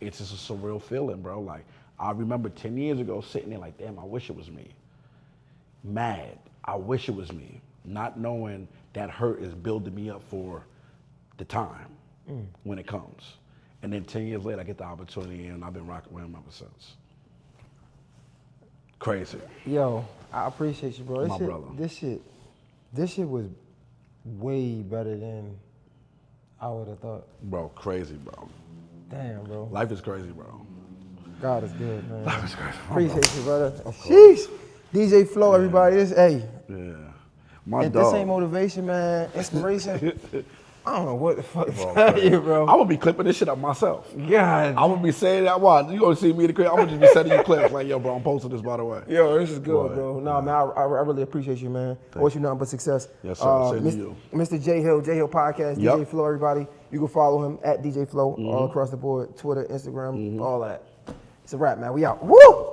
it's just a surreal feeling, bro. Like, I remember 10 years ago sitting there like, damn, I wish it was me. Mad. I wish it was me. Not knowing that hurt is building me up for the time when it comes. And then 10 years later, I get the opportunity, and I've been rocking with him ever since. Crazy. Yo, I appreciate you, bro. My brother. This shit was way better than I would have thought. Bro, crazy, bro. Damn, bro. Life is crazy, bro. God is good, man. Life is crazy. Appreciate you, brother. Sheesh. DJ Flow, everybody. Hey. Yeah. My If dog. this ain't motivation, man, inspiration, I don't know what the fuck to tell you, bro. I'm gonna be clipping this shit up myself. God. I'm gonna be saying that. Watch, you gonna see me in the crib. I'm gonna just be sending you clips like, yo, bro, I'm posting this, by the way. Yo, this is good, Boy, bro. Nah, man, I really appreciate you, man. I wish you nothing but success. Yes, sir. Same to Mr. you. Mr. J Hill Podcast, Yep. DJ Flow, everybody. You can follow him at DJ Flow all across the board, Twitter, Instagram, all that. It's a wrap, man. We out. Woo!